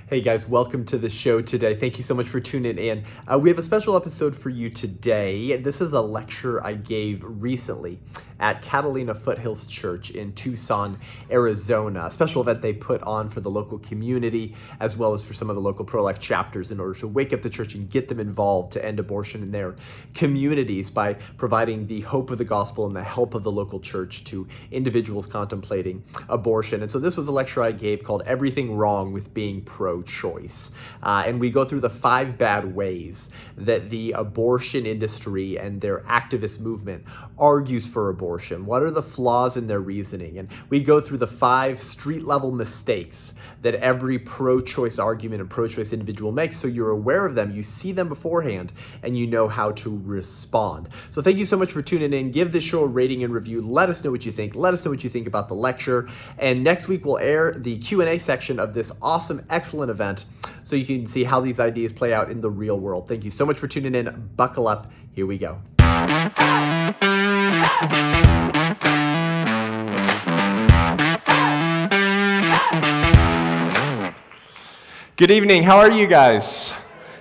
Hey guys, welcome to the show today. Thank you so much for tuning in. We have a special episode for you today. This is a lecture I gave recently at Catalina Foothills Church in Tucson, Arizona. A special event they put on for the local community as well as for some of the local pro-life chapters in order to wake up the church and get them involved to end abortion in their communities by providing the hope of the gospel and the help of the local church to individuals contemplating abortion. And so this was a lecture I gave called Everything Wrong with Being Pro-Choice. And we go through the 5 bad ways that the abortion industry and their activist movement argues for abortion. What are the flaws in their reasoning? And we go through the 5 street-level mistakes that every pro-choice argument and pro-choice individual makes, so you're aware of them, you see them beforehand, and you know how to respond. So thank you so much for tuning in. Give this show a rating and review. Let us know what you think. Let us know what you think about the lecture. And next week we'll air the Q&A section of this awesome, excellent event so you can see how these ideas play out in the real world. Thank you so much for tuning in. Buckle up. Here we go. Good evening. How are you guys?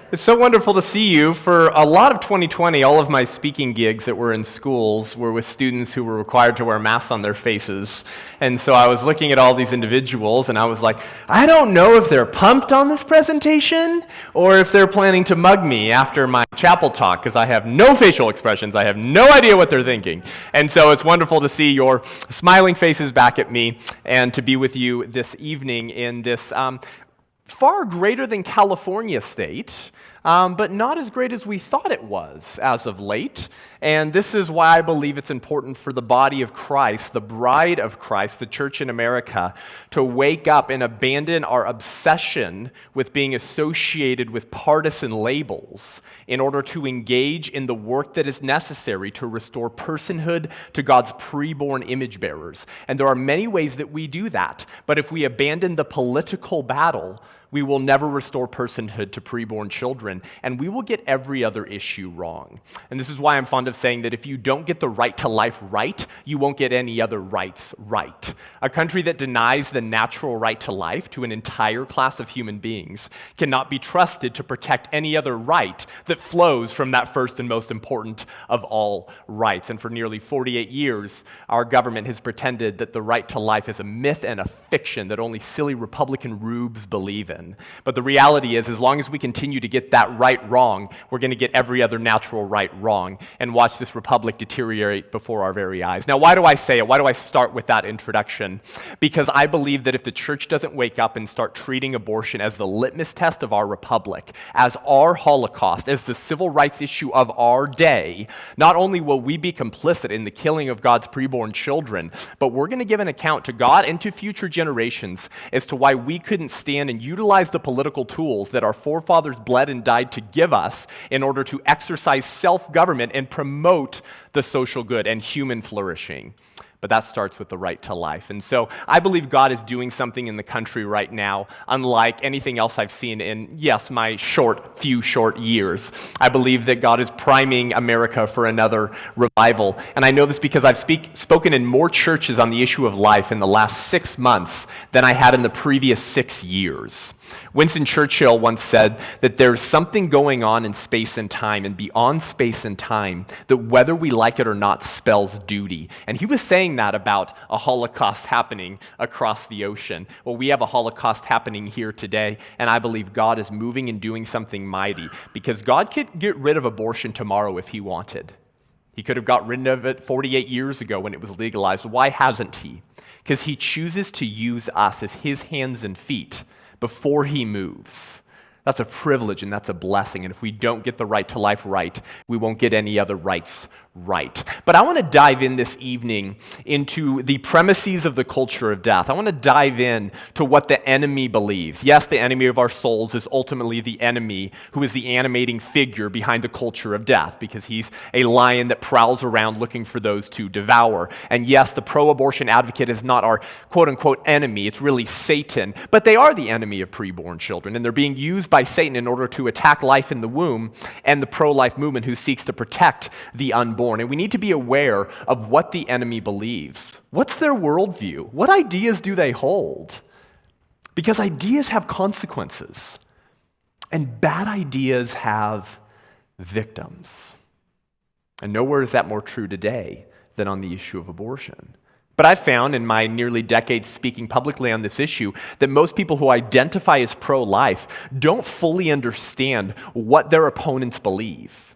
It's so wonderful to see you. For a lot of 2020, all of my speaking gigs that were in schools were with students who were required to wear masks on their faces. And so I was looking at all these individuals and I was like, I don't know if they're pumped on this presentation or if they're planning to mug me after my chapel talk, because I have no facial expressions. I have no idea what they're thinking. And so it's wonderful to see your smiling faces back at me and to be with you this evening in this far greater than California state, but not as great as we thought it was as of late. And this is why I believe it's important for the body of Christ, the bride of Christ, the church in America, to wake up and abandon our obsession with being associated with partisan labels in order to engage in the work that is necessary to restore personhood to God's preborn image bearers. And there are many ways that we do that. But if we abandon the political battle, we will never restore personhood to preborn children, and we will get every other issue wrong. And this is why I'm fond of saying that if you don't get the right to life right, you won't get any other rights right. A country that denies the natural right to life to an entire class of human beings cannot be trusted to protect any other right that flows from that first and most important of all rights. And for nearly 48 years, our government has pretended that the right to life is a myth and a fiction that only silly Republican rubes believe in. But the reality is, as long as we continue to get that right wrong, we're going to get every other natural right wrong and watch this republic deteriorate before our very eyes. Now, why do I say it? Why do I start with that introduction? Because I believe that if the church doesn't wake up and start treating abortion as the litmus test of our republic, as our Holocaust, as the civil rights issue of our day, not only will we be complicit in the killing of God's preborn children, but we're going to give an account to God and to future generations as to why we couldn't stand and utilize the political tools that our forefathers bled and died to give us in order to exercise self-government and promote the social good and human flourishing. But that starts with the right to life. And so I believe God is doing something in the country right now, unlike anything else I've seen in, yes, my few short years. I believe that God is priming America for another revival. And I know this because I've spoken in more churches on the issue of life in the last 6 months than I had in the previous 6 years. Winston Churchill once said that there's something going on in space and time and beyond space and time that whether we like it or not spells duty. And he was saying that about a Holocaust happening across the ocean. Well, we have a Holocaust happening here today, and I believe God is moving and doing something mighty because God could get rid of abortion tomorrow if he wanted. He could have got rid of it 48 years ago when it was legalized. Why hasn't he? Because he chooses to use us as his hands and feet before he moves. That's a privilege and that's a blessing. And if we don't get the right to life right, we won't get any other rights right. But I want to dive in this evening into the premises of the culture of death. I want to dive in to what the enemy believes. Yes, the enemy of our souls is ultimately the enemy who is the animating figure behind the culture of death because he's a lion that prowls around looking for those to devour. And yes, the pro-abortion advocate is not our quote-unquote enemy. It's really Satan. But they are the enemy of preborn children, and they're being used by Satan in order to attack life in the womb and the pro-life movement who seeks to protect the unborn. And we need to be aware of what the enemy believes. What's their worldview? What ideas do they hold? Because ideas have consequences, and bad ideas have victims. And nowhere is that more true today than on the issue of abortion. But I've found in my nearly decade speaking publicly on this issue that most people who identify as pro-life don't fully understand what their opponents believe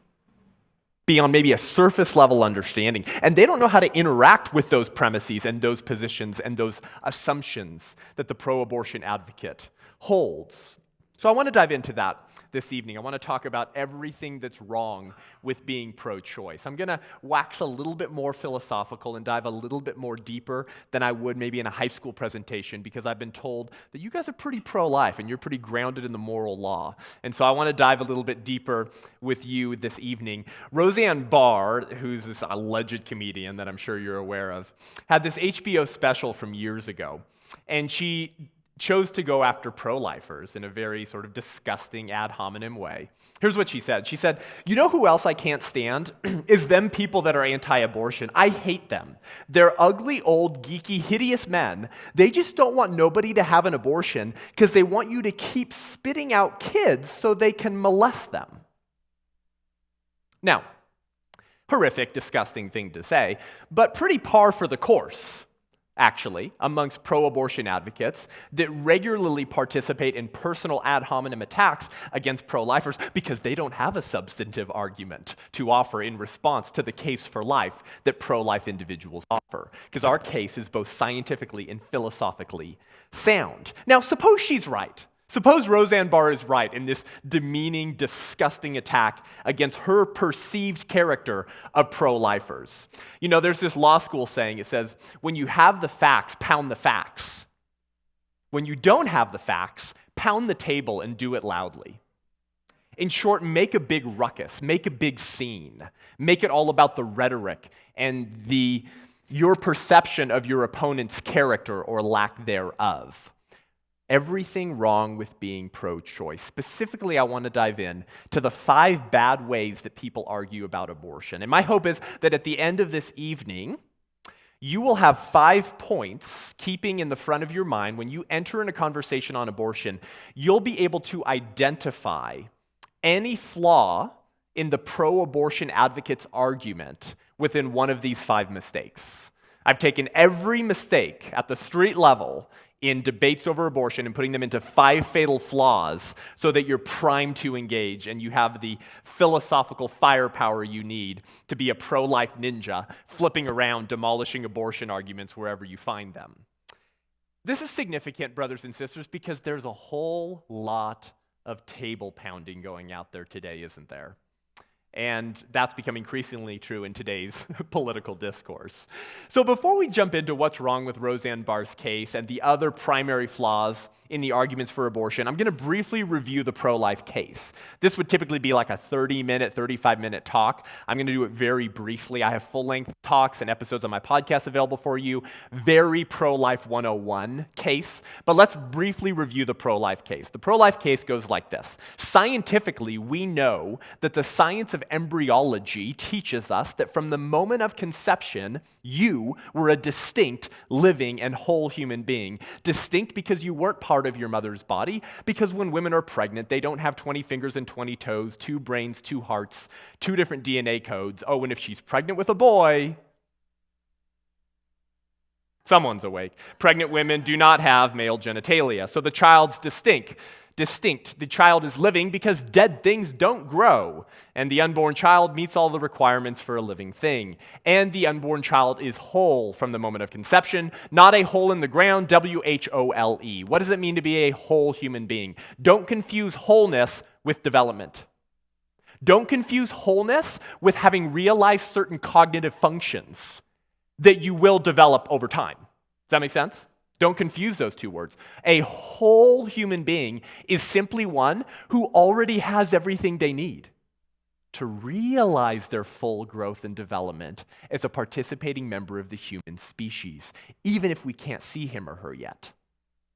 beyond maybe a surface level understanding. And they don't know how to interact with those premises and those positions and those assumptions that the pro-abortion advocate holds. So I want to dive into that this evening. I want to talk about everything that's wrong with being pro-choice. I'm going to wax a little bit more philosophical and dive a little bit more deeper than I would maybe in a high school presentation, because I've been told that you guys are pretty pro-life and you're pretty grounded in the moral law. And so I want to dive a little bit deeper with you this evening. Roseanne Barr, who's this alleged comedian that I'm sure you're aware of, had this HBO special from years ago, and she chose to go after pro-lifers in a very sort of disgusting ad hominem way. Here's what she said. She said, "You know who else I can't stand? Is them people that are anti-abortion. I hate them. They're ugly, old, geeky, hideous men. They just don't want nobody to have an abortion because they want you to keep spitting out kids so they can molest them." Now, horrific, disgusting thing to say, but pretty par for the course, actually, amongst pro-abortion advocates that regularly participate in personal ad hominem attacks against pro-lifers because they don't have a substantive argument to offer in response to the case for life that pro-life individuals offer. Because our case is both scientifically and philosophically sound. Now, suppose she's right. Suppose Roseanne Barr is right in this demeaning, disgusting attack against her perceived character of pro-lifers. You know, there's this law school saying, it says, when you have the facts, pound the facts. When you don't have the facts, pound the table and do it loudly. In short, make a big ruckus, make a big scene, make it all about the rhetoric and your perception of your opponent's character or lack thereof. Everything wrong with being pro-choice. Specifically, I want to dive in to the 5 bad ways that people argue about abortion. And my hope is that at the end of this evening, you will have 5 points keeping in the front of your mind when you enter in a conversation on abortion. You'll be able to identify any flaw in the pro-abortion advocate's argument within one of these 5 mistakes. I've taken every mistake at the street level in debates over abortion and putting them into 5 fatal flaws so that you're primed to engage and you have the philosophical firepower you need to be a pro-life ninja, flipping around, demolishing abortion arguments wherever you find them. This is significant, brothers and sisters, because there's a whole lot of table pounding going out there today, isn't there? And that's become increasingly true in today's political discourse. So before we jump into what's wrong with Roseanne Barr's case and the other primary flaws in the arguments for abortion, I'm going to briefly review the pro-life case. This would typically be like a 30-minute, 35-minute talk. I'm going to do it very briefly. I have full-length talks and episodes on my podcast available for you. Very pro-life 101 case. But let's briefly review the pro-life case. The pro-life case goes like this. Scientifically, we know that the science of embryology teaches us that from the moment of conception, you were a distinct, living, and whole human being. Distinct because you weren't part of your mother's body, because when women are pregnant, they don't have 20 fingers and 20 toes, 2 brains, 2 hearts, 2 different DNA codes. Oh, and if she's pregnant with a boy, someone's awake. Pregnant women do not have male genitalia, so the child's distinct. The child is living because dead things don't grow, and the unborn child meets all the requirements for a living thing. And the unborn child is whole from the moment of conception, not a hole in the ground, W-H-O-L-E. What does it mean to be a whole human being? Don't confuse wholeness with development. Don't confuse wholeness with having realized certain cognitive functions that you will develop over time. Does that make sense? Don't confuse those 2 words. A whole human being is simply one who already has everything they need to realize their full growth and development as a participating member of the human species, even if we can't see him or her yet.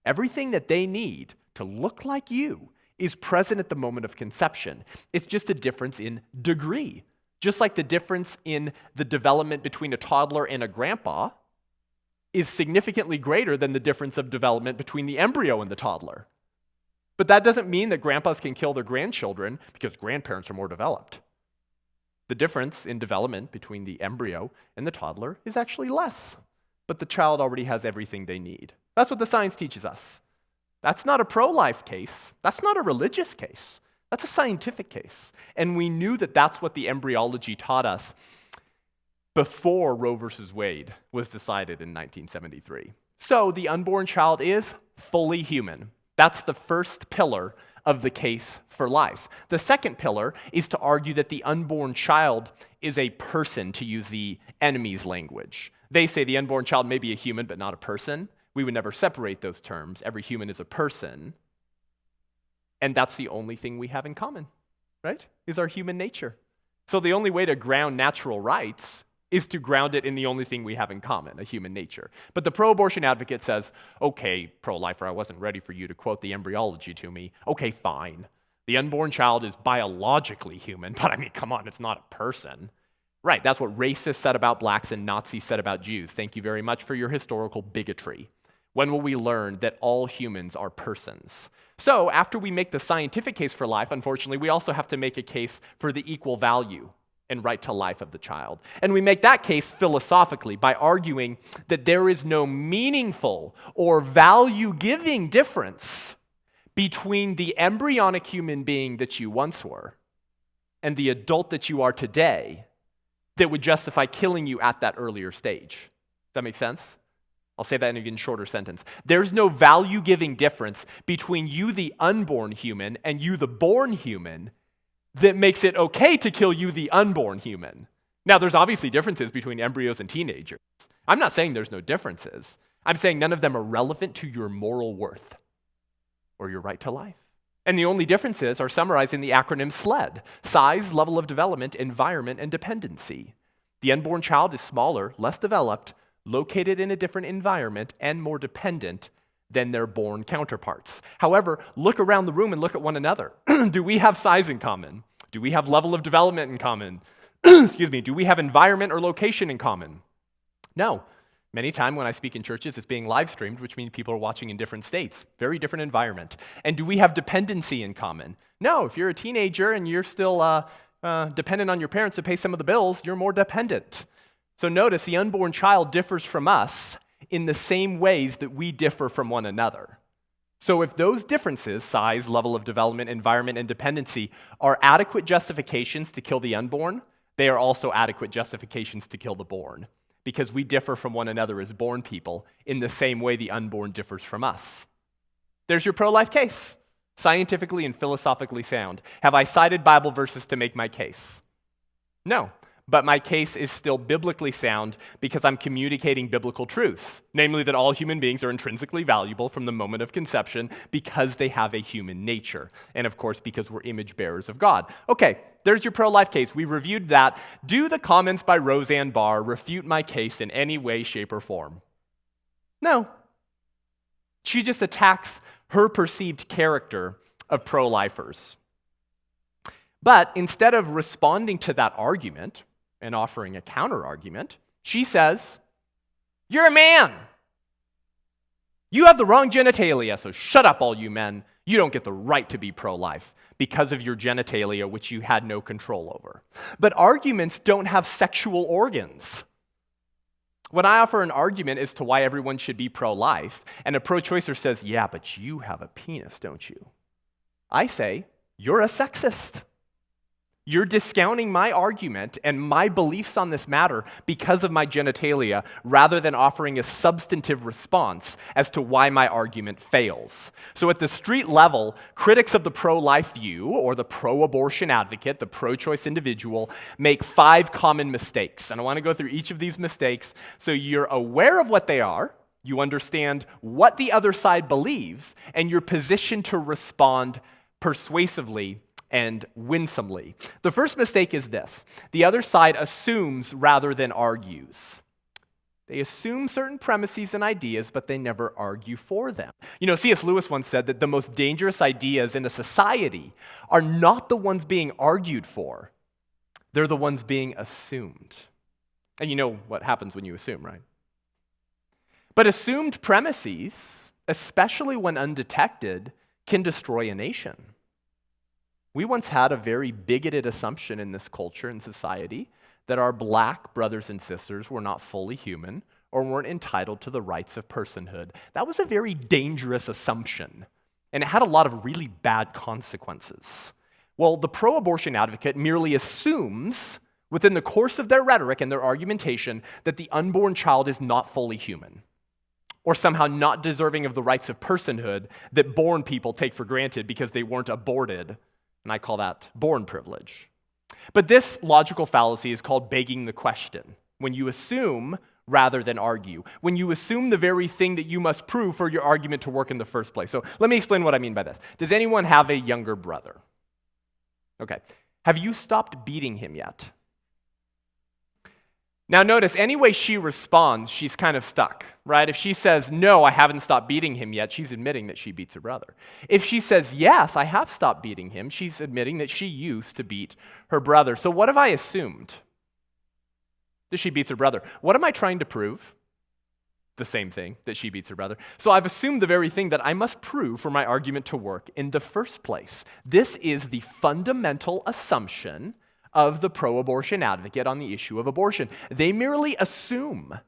Everything that they need to look like you is present at the moment of conception. It's just a difference in degree. Just like the difference in the development between a toddler and a grandpa is significantly greater than the difference of development between the embryo and the toddler. But that doesn't mean that grandpas can kill their grandchildren because grandparents are more developed. The difference in development between the embryo and the toddler is actually less, but the child already has everything they need. That's what the science teaches us. That's not a pro-life case. That's not a religious case. That's a scientific case. And we knew that that's what the embryology taught us before Roe versus Wade was decided in 1973. So the unborn child is fully human. That's the first pillar of the case for life. The second pillar is to argue that the unborn child is a person, to use the enemy's language. They say the unborn child may be a human, but not a person. We would never separate those terms. Every human is a person. And that's the only thing we have in common, right? Is our human nature. So the only way to ground natural rights is to ground it in the only thing we have in common, a human nature. But the pro-abortion advocate says, okay, pro-lifer, I wasn't ready for you to quote the embryology to me. Okay, fine. The unborn child is biologically human, but I mean, come on, it's not a person. Right, that's what racists said about blacks and Nazis said about Jews. Thank you very much for your historical bigotry. When will we learn that all humans are persons? So after we make the scientific case for life, unfortunately, we also have to make a case for the equal value and right to life of the child. And we make that case philosophically by arguing that there is no meaningful or value-giving difference between the embryonic human being that you once were and the adult that you are today that would justify killing you at that earlier stage. Does that make sense? I'll say that in an even shorter sentence. There's no value-giving difference between you, the unborn human, and you, the born human, that makes it okay to kill you, the unborn human. Now, there's obviously differences between embryos and teenagers. I'm not saying there's no differences. I'm saying none of them are relevant to your moral worth or your right to life. And the only differences are summarized in the acronym SLED: size, level of development, environment, and dependency. The unborn child is smaller, less developed, located in a different environment, and more dependent than their born counterparts. However, look around the room and look at one another. Do we have size in common? Do we have level of development in common? Excuse me, do we have environment or location in common? No. Many times when I speak in churches, it's being live streamed, which means people are watching in different states. Very different environment. And do we have dependency in common? No. If you're a teenager and you're still dependent on your parents to pay some of the bills, you're more dependent. So notice the unborn child differs from us in the same ways that we differ from one another. So if those differences, size, level of development, environment, and dependency, are adequate justifications to kill the unborn, they are also adequate justifications to kill the born, because we differ from one another as born people in the same way the unborn differs from us. There's your pro-life case, scientifically and philosophically sound. Have I cited Bible verses to make my case? No. But my case is still biblically sound because I'm communicating biblical truths, namely that all human beings are intrinsically valuable from the moment of conception because they have a human nature, and of course because we're image bearers of God. Okay, there's your pro-life case. We reviewed that. Do the comments by Roseanne Barr refute my case in any way, shape, or form? No. She just attacks her perceived character of pro-lifers. But instead of responding to that argument and offering a counter-argument, she says, you're a man. You have the wrong genitalia, so shut up, all you men. You don't get the right to be pro-life because of your genitalia, which you had no control over. But arguments don't have sexual organs. When I offer an argument as to why everyone should be pro-life, and a pro-choicer says, yeah, but you have a penis, don't you? I say, you're a sexist. You're discounting my argument and my beliefs on this matter because of my genitalia rather than offering a substantive response as to why my argument fails. So at the street level, critics of the pro-life view or the pro-abortion advocate, the pro-choice individual, make 5 common mistakes. And I want to go through each of these mistakes so you're aware of what they are, you understand what the other side believes, and you're positioned to respond persuasively and winsomely. The first mistake is this: the other side assumes rather than argues. They assume certain premises and ideas, but they never argue for them. You know, C.S. Lewis once said that the most dangerous ideas in a society are not the ones being argued for, they're the ones being assumed. And you know what happens when you assume, right? But assumed premises, especially when undetected, can destroy a nation. We once had a very bigoted assumption in this culture and society that our black brothers and sisters were not fully human or weren't entitled to the rights of personhood. That was a very dangerous assumption, and it had a lot of really bad consequences. Well, the pro-abortion advocate merely assumes within the course of their rhetoric and their argumentation that the unborn child is not fully human, or somehow not deserving of the rights of personhood that born people take for granted because they weren't aborted, and I call that born privilege. But this logical fallacy is called begging the question, when you assume rather than argue, when you assume the very thing that you must prove for your argument to work in the first place. So let me explain what I mean by this. Does anyone have a younger brother? Okay. Have you stopped beating him yet? Now notice, any way she responds, she's kind of stuck, right? If she says, no, I haven't stopped beating him yet, she's admitting that she beats her brother. If she says, yes, I have stopped beating him, she's admitting that she used to beat her brother. So what have I assumed? That she beats her brother. What am I trying to prove? The same thing, that she beats her brother. So I've assumed the very thing that I must prove for my argument to work in the first place. This is the fundamental assumption of the pro-abortion advocate on the issue of abortion. They merely assume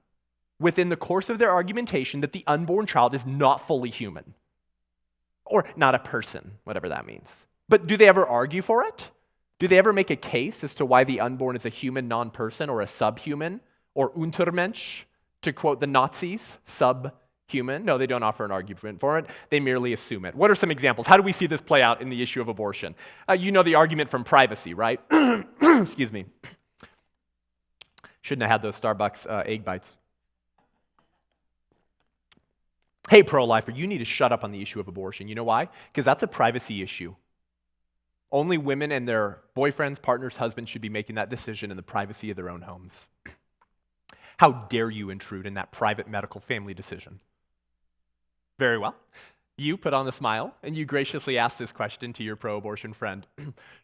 within the course of their argumentation that the unborn child is not fully human, or not a person, whatever that means. But do they ever argue for it? Do they ever make a case as to why the unborn is a human non-person or a subhuman or Untermensch, to quote the Nazis, subhuman? No, they don't offer an argument for it. They merely assume it. What are some examples? How do we see this play out in the issue of abortion? You know the argument from privacy, right? Excuse me. Shouldn't have had those Starbucks egg bites. Hey, pro-lifer, you need to shut up on the issue of abortion. You know why? Because that's a privacy issue. Only women and their boyfriends, partners, husbands should be making that decision in the privacy of their own homes. How dare you intrude in that private medical family decision? Very well. You put on a smile and you graciously ask this question to your pro-abortion friend.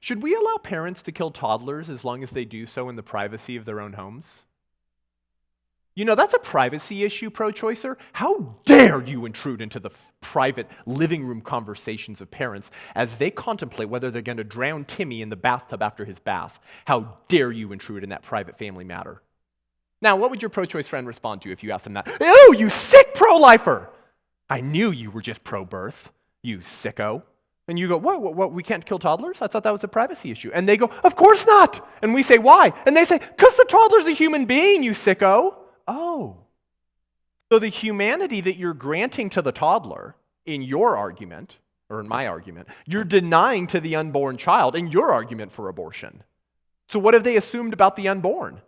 Should we allow parents to kill toddlers as long as they do so in the privacy of their own homes? You know, that's a privacy issue, pro-choicer. How dare you intrude into the private living room conversations of parents as they contemplate whether they're going to drown Timmy in the bathtub after his bath? How dare you intrude in that private family matter? Now, what would your pro-choice friend respond to if you asked them that? Ew, you sick pro-lifer! I knew you were just pro-birth, you sicko. And you go, what, we can't kill toddlers? I thought that was a privacy issue. And they go, of course not! And we say, why? And they say, because the toddler's a human being, you sicko. Oh. So the humanity that you're granting to the toddler in your argument, or in my argument, you're denying to the unborn child in your argument for abortion. So what have they assumed about the unborn?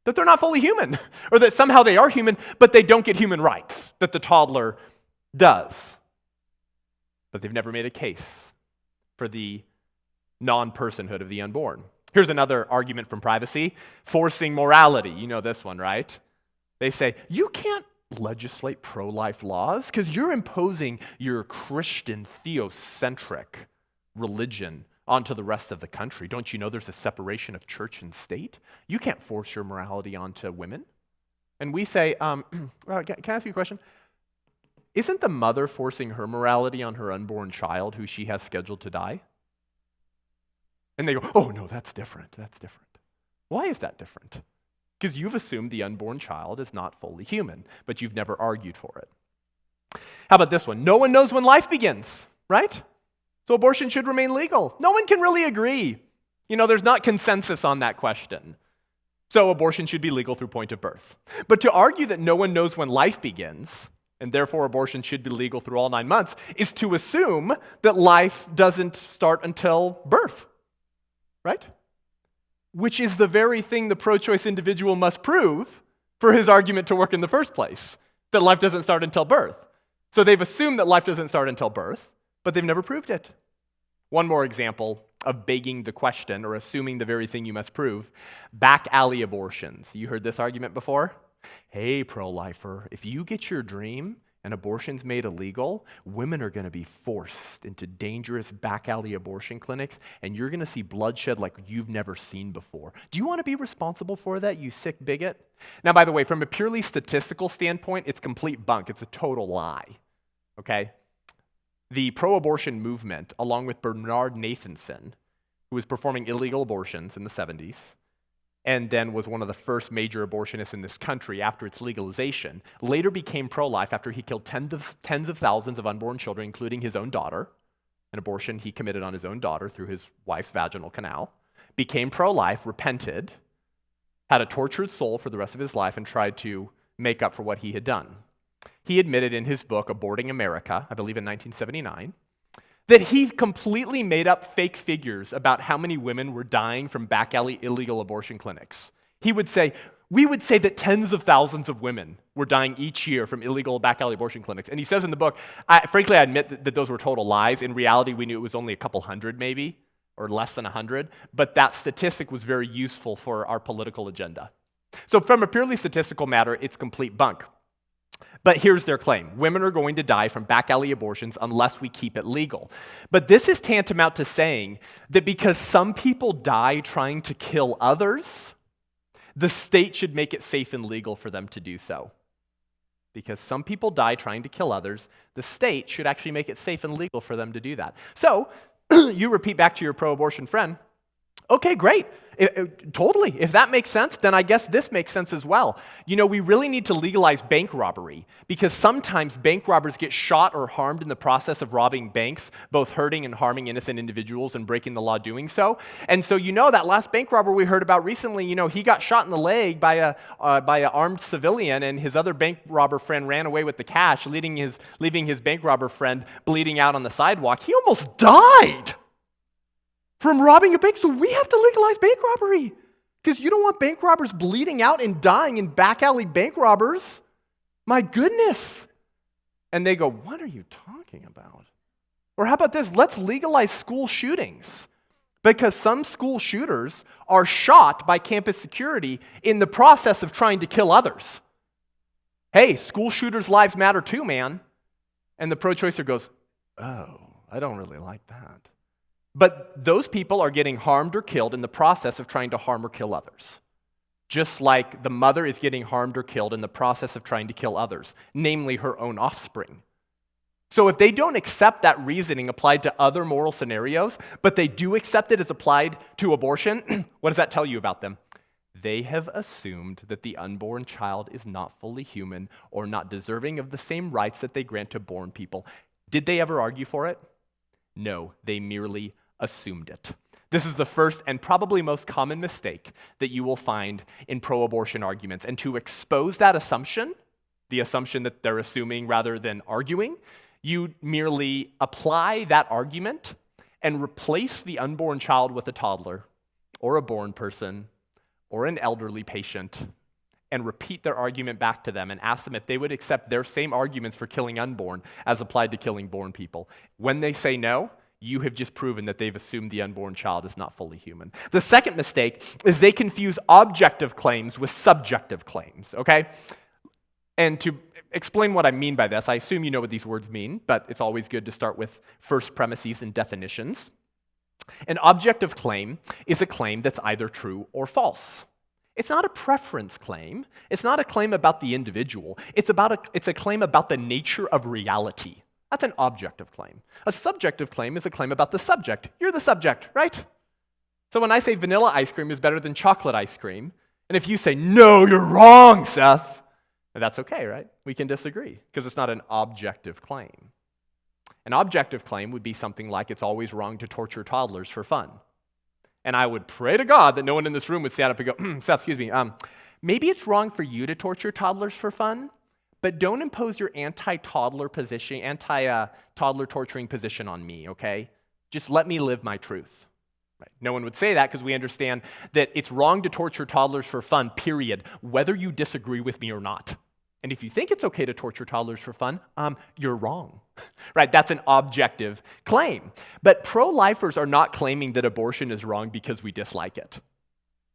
That they're not fully human, or that somehow they are human, but they don't get human rights, that the toddler does. But they've never made a case for the non-personhood of the unborn. Here's another argument from privacy, forcing morality. You know this one, right? They say, you can't legislate pro-life laws because you're imposing your Christian theocentric religion onto the rest of the country. Don't you know there's a separation of church and state? You can't force your morality onto women. And we say, can I ask you a question? Isn't the mother forcing her morality on her unborn child who she has scheduled to die? And they go, oh no, that's different, that's different. Why is that different? Because you've assumed the unborn child is not fully human, but you've never argued for it. How about this one? No one knows when life begins, right? So abortion should remain legal. No one can really agree. You know, there's not consensus on that question. So abortion should be legal through point of birth. But to argue that no one knows when life begins, and therefore abortion should be legal through all 9 months, is to assume that life doesn't start until birth, right? Which is the very thing the pro-choice individual must prove for his argument to work in the first place, that life doesn't start until birth. So they've assumed that life doesn't start until birth, but they've never proved it. One more example of begging the question or assuming the very thing you must prove, back alley abortions. You heard this argument before? Hey, pro-lifer, if you get your dream and abortion's made illegal, women are going to be forced into dangerous back alley abortion clinics, and you're going to see bloodshed like you've never seen before. Do you want to be responsible for that, you sick bigot? Now, by the way, from a purely statistical standpoint, it's complete bunk. It's a total lie, okay? The pro-abortion movement, along with Bernard Nathanson, who was performing illegal abortions in the 70s, and then was one of the first major abortionists in this country after its legalization, later became pro-life after he killed tens of thousands of unborn children, including his own daughter, an abortion he committed on his own daughter through his wife's vaginal canal, became pro-life, repented, had a tortured soul for the rest of his life, and tried to make up for what he had done. He admitted in his book, Aborting America, I believe in 1979, that he completely made up fake figures about how many women were dying from back alley illegal abortion clinics. We would say that tens of thousands of women were dying each year from illegal back alley abortion clinics. And he says in the book, frankly, I admit that those were total lies. In reality, we knew it was only a couple hundred maybe, or less than 100. But that statistic was very useful for our political agenda. So from a purely statistical matter, it's complete bunk. But here's their claim. Women are going to die from back alley abortions unless we keep it legal. But this is tantamount to saying that because some people die trying to kill others, the state should make it safe and legal for them to do so. Because some people die trying to kill others, the state should actually make it safe and legal for them to do that. So, you repeat back to your pro-abortion friend, okay, great. Totally. If that makes sense, then I guess this makes sense as well. You know, we really need to legalize bank robbery because sometimes bank robbers get shot or harmed in the process of robbing banks, both hurting and harming innocent individuals and breaking the law doing so. And so, you know, that last bank robber we heard about recently, you know, he got shot in the leg by a armed civilian, and his other bank robber friend ran away with the cash, leaving his bank robber friend bleeding out on the sidewalk. He almost died from robbing a bank. So we have to legalize bank robbery because you don't want bank robbers bleeding out and dying in back alley bank robbers. My goodness. And they go, what are you talking about? Or how about this? Let's legalize school shootings because some school shooters are shot by campus security in the process of trying to kill others. Hey, school shooters' lives matter too, man. And the pro-choicer goes, oh, I don't really like that. But those people are getting harmed or killed in the process of trying to harm or kill others. Just like the mother is getting harmed or killed in the process of trying to kill others, namely her own offspring. So if they don't accept that reasoning applied to other moral scenarios, but they do accept it as applied to abortion, what does that tell you about them? They have assumed that the unborn child is not fully human or not deserving of the same rights that they grant to born people. Did they ever argue for it? No, they merely assumed it. This is the first and probably most common mistake that you will find in pro-abortion arguments. And to expose that assumption, the assumption that they're assuming rather than arguing, you merely apply that argument and replace the unborn child with a toddler or a born person or an elderly patient and repeat their argument back to them and ask them if they would accept their same arguments for killing unborn as applied to killing born people. When they say no, you have just proven that they've assumed the unborn child is not fully human. The second mistake is they confuse objective claims with subjective claims, okay? And to explain what I mean by this, I assume you know what these words mean, but it's always good to start with first premises and definitions. An objective claim is a claim that's either true or false. It's not a preference claim. It's not a claim about the individual. It's a claim about the nature of reality. That's an objective claim. A subjective claim is a claim about the subject. You're the subject, right? So when I say vanilla ice cream is better than chocolate ice cream, and if you say, no, you're wrong, Seth, that's okay, right? We can disagree because it's not an objective claim. An objective claim would be something like it's always wrong to torture toddlers for fun. And I would pray to God that no one in this room would stand up and go, Seth, maybe it's wrong for you to torture toddlers for fun, but don't impose your anti-toddler torturing position on me, okay? Just let me live my truth. Right? No one would say that because we understand that it's wrong to torture toddlers for fun, period, whether you disagree with me or not. And if you think it's okay to torture toddlers for fun, you're wrong, right? That's an objective claim. But pro-lifers are not claiming that abortion is wrong because we dislike it,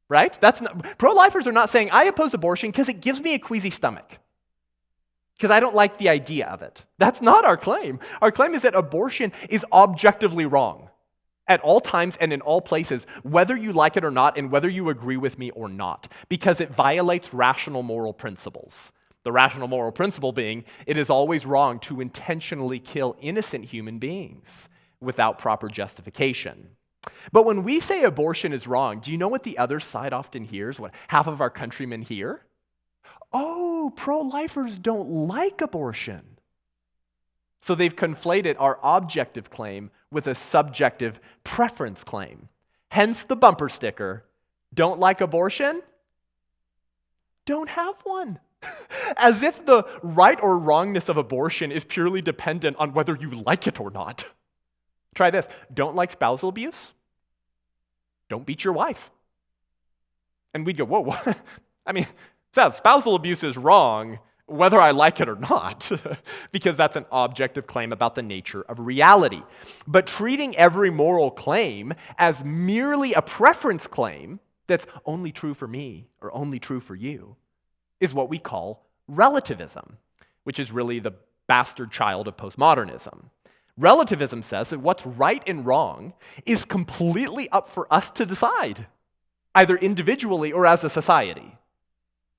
right? Pro-lifers are not saying, I oppose abortion because it gives me a queasy stomach. because I don't like the idea of it. That's not our claim. Our claim is that abortion is objectively wrong at all times and in all places, whether you like it or not, and whether you agree with me or not, because it violates rational moral principles. The rational moral principle being, it is always wrong to intentionally kill innocent human beings without proper justification. But when we say abortion is wrong, do you know what the other side often hears, what half of our countrymen hear? Oh, pro-lifers don't like abortion. So they've conflated our objective claim with a subjective preference claim. Hence the bumper sticker, don't like abortion? Don't have one. As if the right or wrongness of abortion is purely dependent on whether you like it or not. Try this, don't like spousal abuse? Don't beat your wife. And we'd go, whoa, what? I mean, Seth, spousal abuse is wrong whether I like it or not, because that's an objective claim about the nature of reality. But treating every moral claim as merely a preference claim that's only true for me or only true for you is what we call relativism, which is really the bastard child of postmodernism. Relativism says that what's right and wrong is completely up for us to decide, either individually or as a society.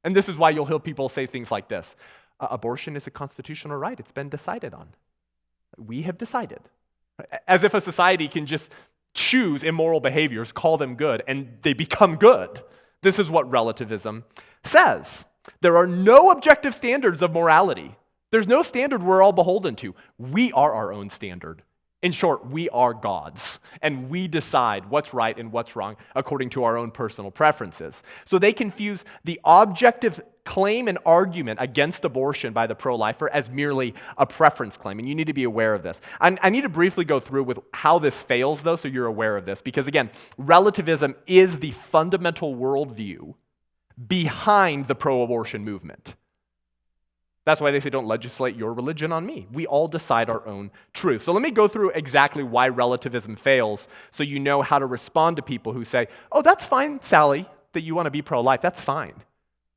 And this is why you'll hear people say things like this. Abortion is a constitutional right. It's been decided on. We have decided. As if a society can just choose immoral behaviors, call them good, and they become good. This is what relativism says. There are no objective standards of morality. There's no standard we're all beholden to. We are our own standard. In short, we are gods, and we decide what's right and what's wrong according to our own personal preferences. So they confuse the objective claim and argument against abortion by the pro-lifer as merely a preference claim, and you need to be aware of this. I need to briefly go through with how this fails, though, so you're aware of this, because again, relativism is the fundamental worldview behind the pro-abortion movement. That's why they say don't legislate your religion on me. We all decide our own truth. So let me go through exactly why relativism fails so you know how to respond to people who say, oh, that's fine, Sally, that you want to be pro-life. That's fine.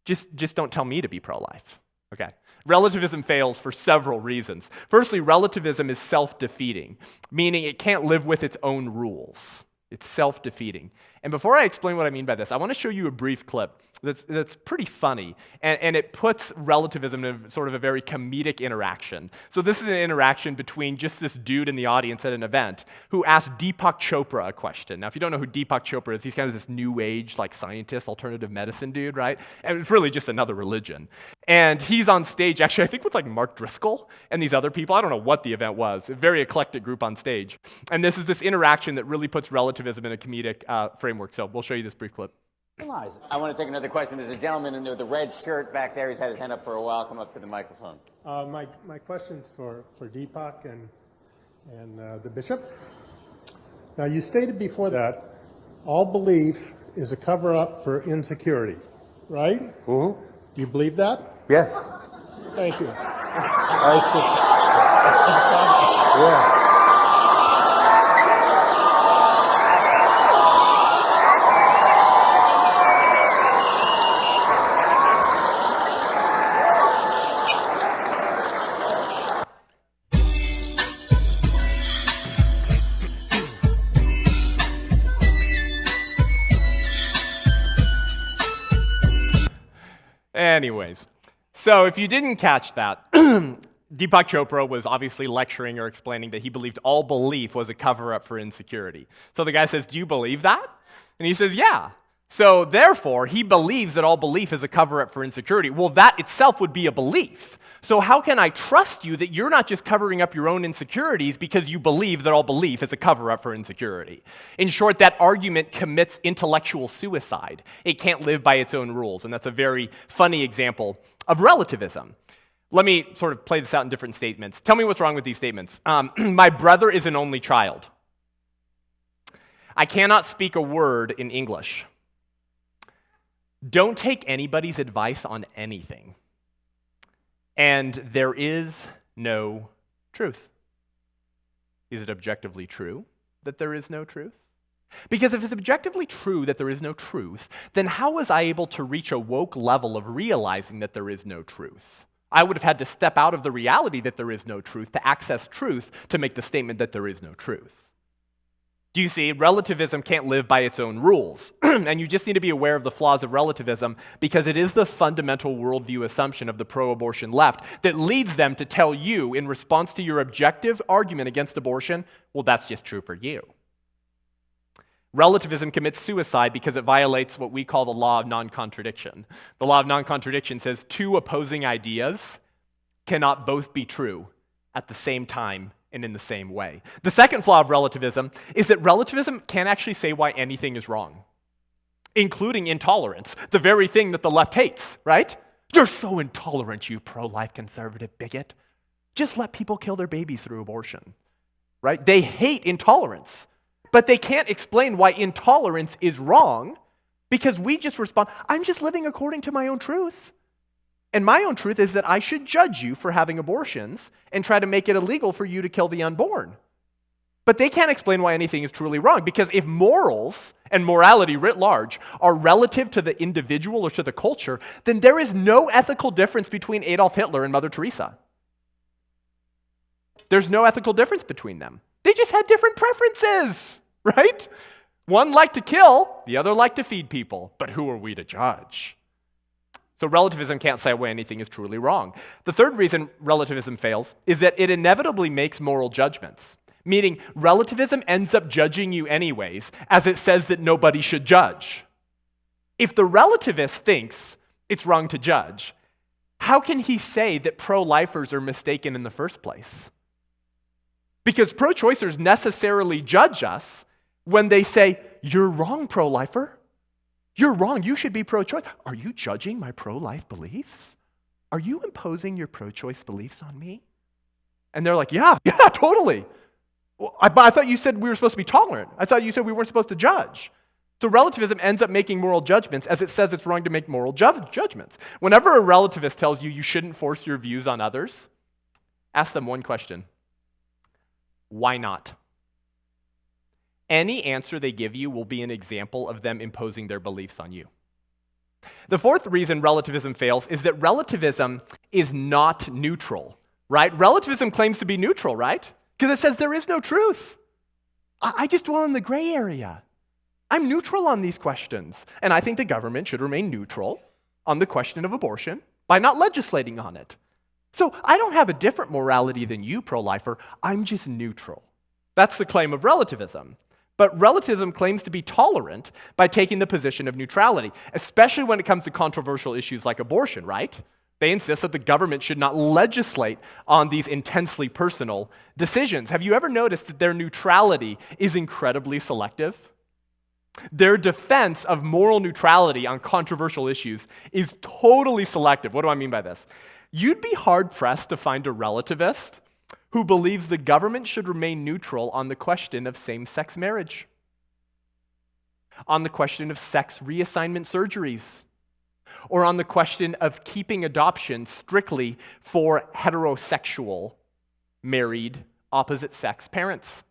Just don't tell me to be pro-life. Okay. Relativism fails for several reasons. Firstly, relativism is self-defeating, meaning it can't live with its own rules. It's self-defeating. And before I explain what I mean by this, I want to show you a brief clip that's pretty funny, and it puts relativism in sort of a very comedic interaction. So this is an interaction between just this dude in the audience at an event who asked Deepak Chopra a question. Now, if you don't know who Deepak Chopra is, he's kind of this new age, like scientist, alternative medicine dude, right? And it's really just another religion. And he's on stage, actually, I think with like Mark Driscoll and these other people. I don't know what the event was. A very eclectic group on stage. And this is this interaction that really puts relativism in a comedic framework. So we'll show you this brief clip. I want to take another question. There's a gentleman in there with the red shirt back there. He's had his hand up for a while. Come up to the microphone. My question's for Deepak and the bishop. Now, you stated before that all belief is a cover-up for insecurity, right? Mm-hmm. Do you believe that? Yes. Thank you. Yeah. Anyways, so if you didn't catch that, Deepak Chopra was obviously lecturing or explaining that he believed all belief was a cover-up for insecurity. So the guy says, do you believe that? And he says, yeah. So therefore, he believes that all belief is a cover-up for insecurity. Well, that itself would be a belief. So how can I trust you that you're not just covering up your own insecurities because you believe that all belief is a cover-up for insecurity? In short, that argument commits intellectual suicide. It can't live by its own rules, and that's a very funny example of relativism. Let me sort of play this out in different statements. Tell me what's wrong with these statements. My brother is an only child. I cannot speak a word in English. Don't take anybody's advice on anything. And there is no truth. Is it objectively true that there is no truth? Because if it's objectively true that there is no truth, then how was I able to reach a woke level of realizing that there is no truth? I would have had to step out of the reality that there is no truth to access truth to make the statement that there is no truth. Do you see? Relativism can't live by its own rules. And you just need to be aware of the flaws of relativism because it is the fundamental worldview assumption of the pro-abortion left that leads them to tell you, in response to your objective argument against abortion, well, that's just true for you. Relativism commits suicide because it violates what we call the law of non-contradiction. The law of non-contradiction says two opposing ideas cannot both be true at the same time and in the same way. The second flaw of relativism is that relativism can't actually say why anything is wrong, including intolerance, the very thing that the left hates, right? You're so intolerant, you pro-life conservative bigot. Just let people kill their babies through abortion, right? They hate intolerance, but they can't explain why intolerance is wrong because we just respond, I'm just living according to my own truth. And my own truth is that I should judge you for having abortions and try to make it illegal for you to kill the unborn. But they can't explain why anything is truly wrong, because if morals and morality writ large are relative to the individual or to the culture, then there is no ethical difference between Adolf Hitler and Mother Teresa. There's no ethical difference between them. They just had different preferences, right? One liked to kill, the other liked to feed people. But who are we to judge? So relativism can't say why anything is truly wrong. The third reason relativism fails is that it inevitably makes moral judgments, meaning relativism ends up judging you anyways, as it says that nobody should judge. If the relativist thinks it's wrong to judge, how can he say that pro-lifers are mistaken in the first place? Because pro-choicers necessarily judge us when they say, you're wrong, pro-lifer. You're wrong. You should be pro-choice. Are you judging my pro-life beliefs? Are you imposing your pro-choice beliefs on me? And they're like, yeah, totally. Well, I thought you said we were supposed to be tolerant. I thought you said we weren't supposed to judge. So relativism ends up making moral judgments as it says it's wrong to make moral judgments. Whenever a relativist tells you you shouldn't force your views on others, ask them one question. Why not? Any answer they give you will be an example of them imposing their beliefs on you. The fourth reason relativism fails is that relativism is not neutral, right? Relativism claims to be neutral, right? Because it says there is no truth. I just dwell in the gray area. I'm neutral on these questions. And I think the government should remain neutral on the question of abortion by not legislating on it. So I don't have a different morality than you, pro-lifer. I'm just neutral. That's the claim of relativism. But relativism claims to be tolerant by taking the position of neutrality, especially when it comes to controversial issues like abortion, right? They insist that the government should not legislate on these intensely personal decisions. Have you ever noticed that their neutrality is incredibly selective? Their defense of moral neutrality on controversial issues is totally selective. What do I mean by this? You'd be hard-pressed to find a relativist who believes the government should remain neutral on the question of same-sex marriage, on the question of sex reassignment surgeries, or on the question of keeping adoption strictly for heterosexual, married, opposite-sex parents.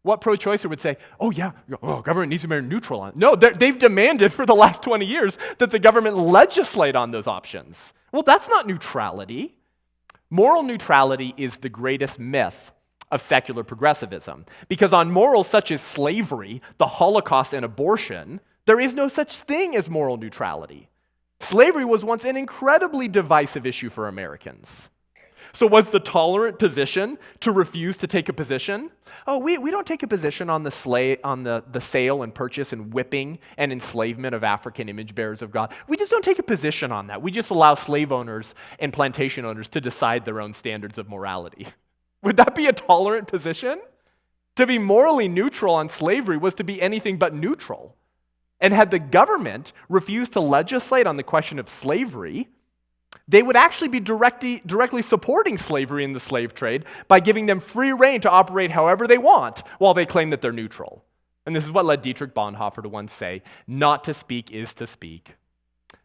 What pro-choicer would say, government needs to be neutral on it? No, they've demanded for the last 20 years that the government legislate on those options. Well, that's not neutrality. Moral neutrality is the greatest myth of secular progressivism, because on morals such as slavery, the Holocaust, and abortion, there is no such thing as moral neutrality. Slavery was once an incredibly divisive issue for Americans. So was the tolerant position to refuse to take a position? We don't take a position on the sale and purchase and whipping and enslavement of African image bearers of God. We just don't take a position on that. We just allow slave owners and plantation owners to decide their own standards of morality. Would that be a tolerant position? To be morally neutral on slavery was to be anything but neutral. And had the government refused to legislate on the question of slavery, they would actually be directly supporting slavery in the slave trade by giving them free rein to operate however they want while they claim that they're neutral. And this is what led Dietrich Bonhoeffer to once say, not to speak is to speak.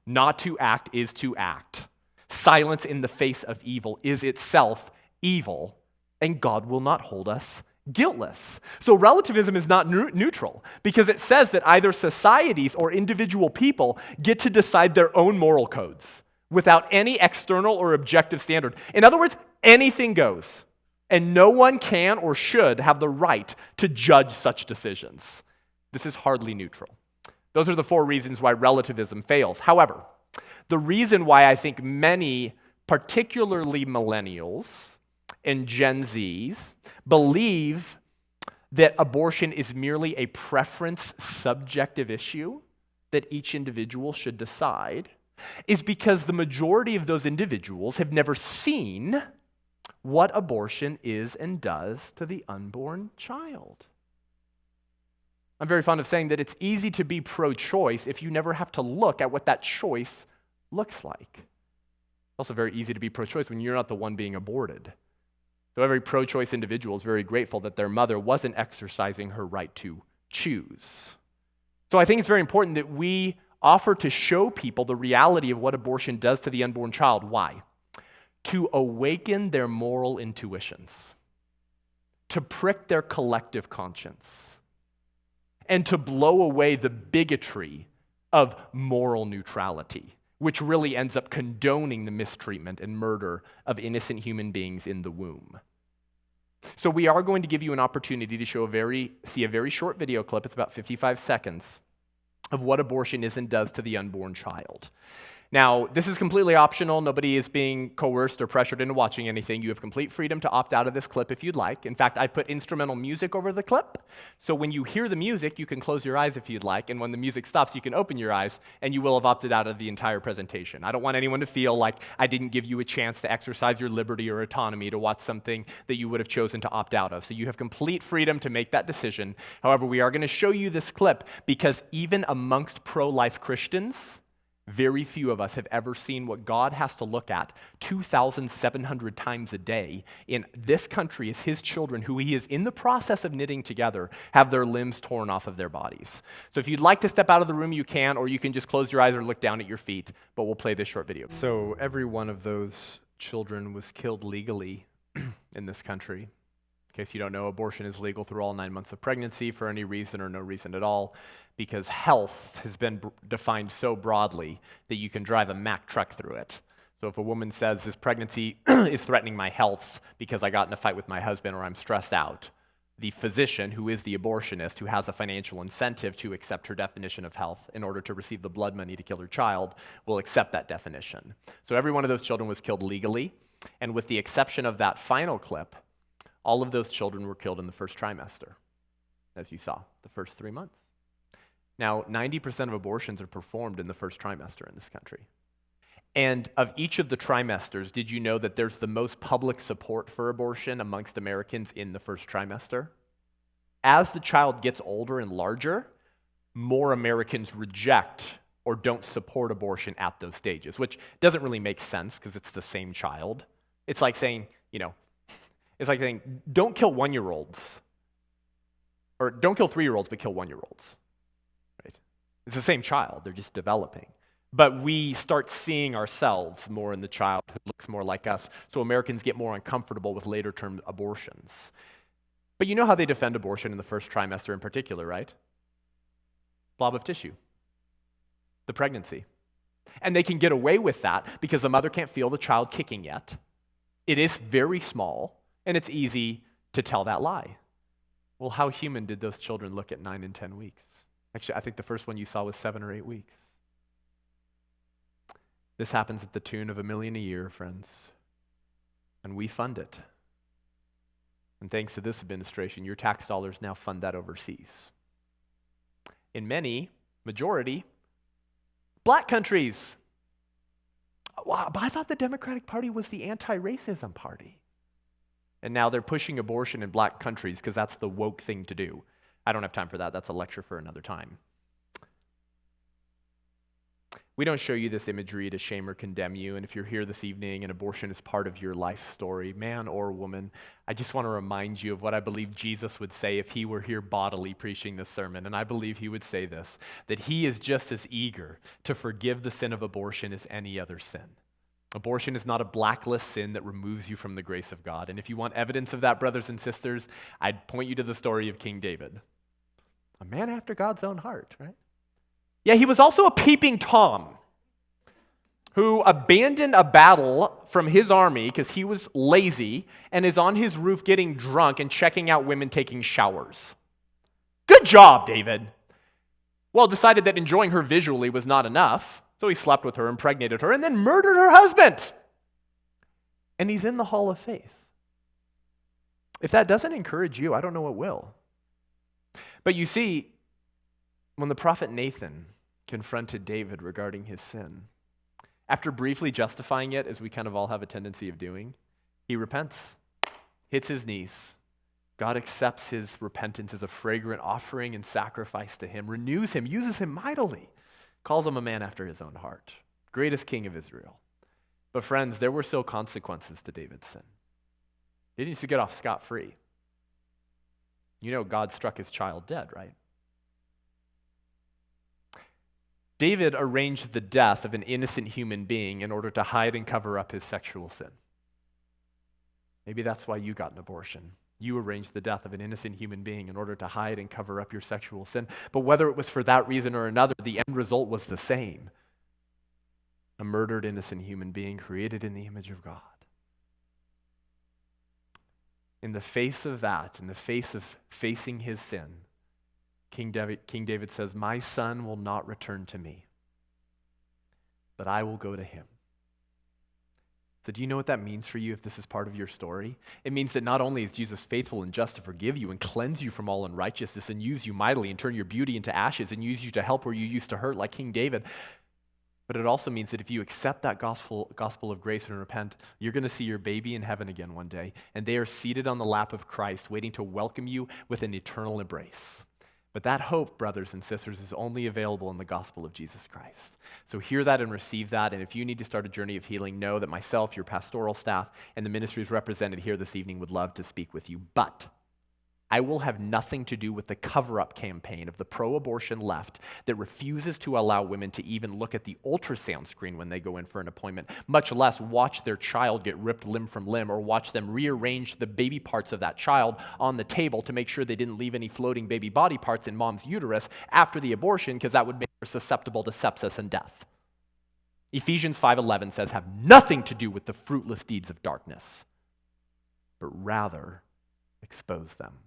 Not to act is to act. Silence in the face of evil is itself evil, and God will not hold us guiltless. So relativism is not neutral because it says that either societies or individual people get to decide their own moral codes. without any external or objective standard. In other words, anything goes, and no one can or should have the right to judge such decisions. This is hardly neutral. Those are the 4 reasons why relativism fails. However, the reason why I think many, particularly millennials and Gen Zs, believe that abortion is merely a preference subjective issue that each individual should decide is because the majority of those individuals have never seen what abortion is and does to the unborn child. I'm very fond of saying that it's easy to be pro-choice if you never have to look at what that choice looks like. It's also very easy to be pro-choice when you're not the one being aborted. So every pro-choice individual is very grateful that their mother wasn't exercising her right to choose. So I think it's very important that we offer to show people the reality of what abortion does to the unborn child. Why? To awaken their moral intuitions, to prick their collective conscience, and to blow away the bigotry of moral neutrality, which really ends up condoning the mistreatment and murder of innocent human beings in the womb. So we are going to give you an opportunity to see a very short video clip. It's about 55 seconds of what abortion is and does to the unborn child. Now, this is completely optional. Nobody is being coerced or pressured into watching anything. You have complete freedom to opt out of this clip if you'd like. In fact, I put instrumental music over the clip, so when you hear the music, you can close your eyes if you'd like, and when the music stops, you can open your eyes, and you will have opted out of the entire presentation. I don't want anyone to feel like I didn't give you a chance to exercise your liberty or autonomy to watch something that you would have chosen to opt out of. So you have complete freedom to make that decision. However, we are going to show you this clip because even amongst pro-life Christians, very few of us have ever seen what God has to look at 2,700 times a day in this country as his children, who he is in the process of knitting together, have their limbs torn off of their bodies. So if you'd like to step out of the room, you can, or you can just close your eyes or look down at your feet, but we'll play this short video. So every one of those children was killed legally in this country. In case you don't know, abortion is legal through all 9 months of pregnancy for any reason or no reason at all, because health has been defined so broadly that you can drive a Mack truck through it. So if a woman says, this pregnancy is threatening my health because I got in a fight with my husband or I'm stressed out, the physician, who is the abortionist, who has a financial incentive to accept her definition of health in order to receive the blood money to kill her child, will accept that definition. So every one of those children was killed legally, and with the exception of that final clip, all of those children were killed in the first trimester, as you saw, the first 3 months. Now, 90% of abortions are performed in the first trimester in this country. And of each of the trimesters, did you know that there's the most public support for abortion amongst Americans in the first trimester? As the child gets older and larger, more Americans reject or don't support abortion at those stages, which doesn't really make sense because it's the same child. It's like saying, don't kill 1-year-olds, or don't kill 3-year-olds, but kill 1-year-olds. It's the same child, they're just developing. But we start seeing ourselves more in the child who looks more like us, so Americans get more uncomfortable with later term abortions. But you know how they defend abortion in the first trimester in particular, right? Blob of tissue, the pregnancy. And they can get away with that because the mother can't feel the child kicking yet. It is very small, and it's easy to tell that lie. Well, how human did those children look at 9 and 10 weeks? Actually, I think the first one you saw was 7 or 8 weeks. This happens at the tune of $1 million a year, friends. And we fund it. And thanks to this administration, your tax dollars now fund that overseas. In majority, black countries. Wow, but I thought the Democratic Party was the anti-racism party. And now they're pushing abortion in black countries because that's the woke thing to do. I don't have time for that. That's a lecture for another time. We don't show you this imagery to shame or condemn you, and if you're here this evening and abortion is part of your life story, man or woman, I just want to remind you of what I believe Jesus would say if he were here bodily preaching this sermon, and I believe he would say this, that he is just as eager to forgive the sin of abortion as any other sin. Abortion is not a blacklist sin that removes you from the grace of God, and if you want evidence of that, brothers and sisters, I'd point you to the story of King David. A man after God's own heart, right? Yeah, he was also a peeping Tom. who abandoned a battle from his army because he was lazy and is on his roof getting drunk and checking out women taking showers. Good job, David. Well, decided that enjoying her visually was not enough, so he slept with her, impregnated her, and then murdered her husband. And he's in the Hall of Faith. If that doesn't encourage you, I don't know what will. But you see, when the prophet Nathan confronted David regarding his sin, after briefly justifying it, as we kind of all have a tendency of doing, he repents, hits his knees. God accepts his repentance as a fragrant offering and sacrifice to him, renews him, uses him mightily, calls him a man after his own heart, greatest king of Israel. But friends, there were still consequences to David's sin. He didn't used to get off scot-free. You know God struck his child dead, right? David arranged the death of an innocent human being in order to hide and cover up his sexual sin. Maybe that's why you got an abortion. You arranged the death of an innocent human being in order to hide and cover up your sexual sin. But whether it was for that reason or another, the end result was the same. A murdered innocent human being created in the image of God. In the face of that, in the face of facing his sin, King David says, "My son will not return to me, but I will go to him." So do you know what that means for you if this is part of your story? It means that not only is Jesus faithful and just to forgive you and cleanse you from all unrighteousness and use you mightily and turn your beauty into ashes and use you to help where you used to hurt like King David, but it also means that if you accept that gospel of grace and repent, you're going to see your baby in heaven again one day, and they are seated on the lap of Christ waiting to welcome you with an eternal embrace. But that hope, brothers and sisters, is only available in the gospel of Jesus Christ. So hear that and receive that. And if you need to start a journey of healing, know that myself, your pastoral staff, and the ministries represented here this evening would love to speak with you. But I will have nothing to do with the cover-up campaign of the pro-abortion left that refuses to allow women to even look at the ultrasound screen when they go in for an appointment, much less watch their child get ripped limb from limb or watch them rearrange the baby parts of that child on the table to make sure they didn't leave any floating baby body parts in mom's uterus after the abortion, because that would make her susceptible to sepsis and death. Ephesians 5:11 says, "Have nothing to do with the fruitless deeds of darkness, but rather expose them."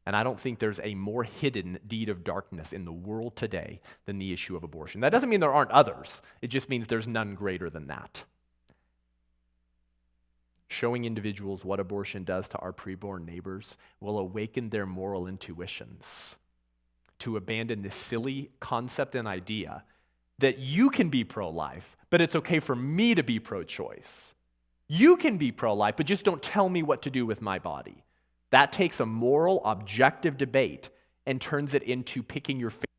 And I don't think there's a more hidden deed of darkness in the world today than the issue of abortion. That doesn't mean there aren't others. It just means there's none greater than that. Showing individuals what abortion does to our preborn neighbors will awaken their moral intuitions to abandon this silly concept and idea that you can be pro-life, but it's okay for me to be pro-choice. You can be pro-life, but just don't tell me what to do with my body. That takes a moral, objective debate and turns it into picking your favorite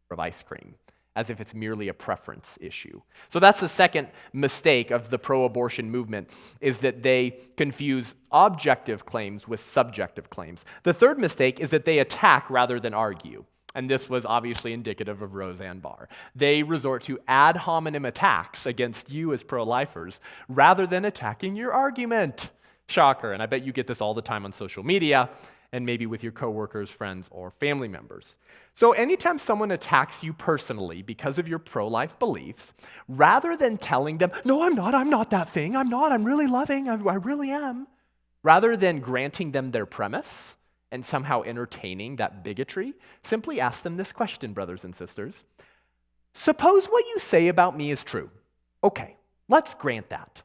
flavor of ice cream, as if it's merely a preference issue. So that's the second mistake of the pro-abortion movement, is that they confuse objective claims with subjective claims. The third mistake is that they attack rather than argue. And this was obviously indicative of Roseanne Barr. They resort to ad hominem attacks against you as pro-lifers rather than attacking your argument. Shocker, and I bet you get this all the time on social media and maybe with your coworkers, friends, or family members. So anytime someone attacks you personally because of your pro-life beliefs, rather than telling them, "No, I'm not that thing, I'm really loving, I really am," rather than granting them their premise and somehow entertaining that bigotry, simply ask them this question, brothers and sisters. Suppose what you say about me is true. Okay, let's grant that.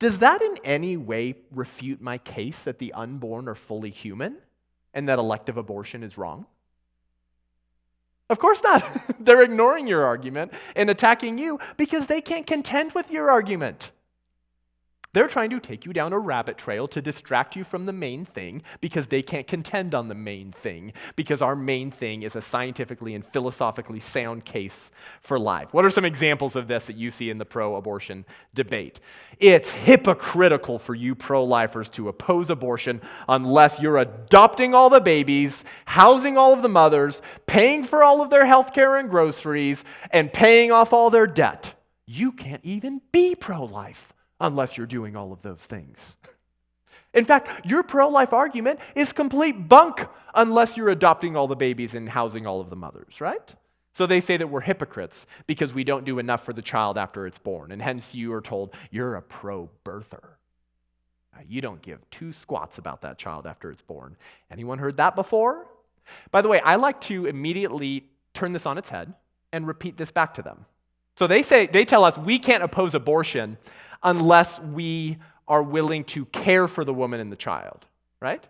Does that in any way refute my case that the unborn are fully human and that elective abortion is wrong? Of course not. They're ignoring your argument and attacking you because they can't contend with your argument. They're trying to take you down a rabbit trail to distract you from the main thing because they can't contend on the main thing, because our main thing is a scientifically and philosophically sound case for life. What are some examples of this that you see in the pro-abortion debate? It's hypocritical for you pro-lifers to oppose abortion unless you're adopting all the babies, housing all of the mothers, paying for all of their health care and groceries, and paying off all their debt. You can't even be pro-life unless you're doing all of those things. In fact, your pro-life argument is complete bunk unless you're adopting all the babies and housing all of the mothers, right? So they say that we're hypocrites because we don't do enough for the child after it's born, and hence you are told you're a pro-birther. You don't give two squats about that child after it's born. Anyone heard that before? By the way, I like to immediately turn this on its head and repeat this back to them. So they tell us we can't oppose abortion unless we are willing to care for the woman and the child, right?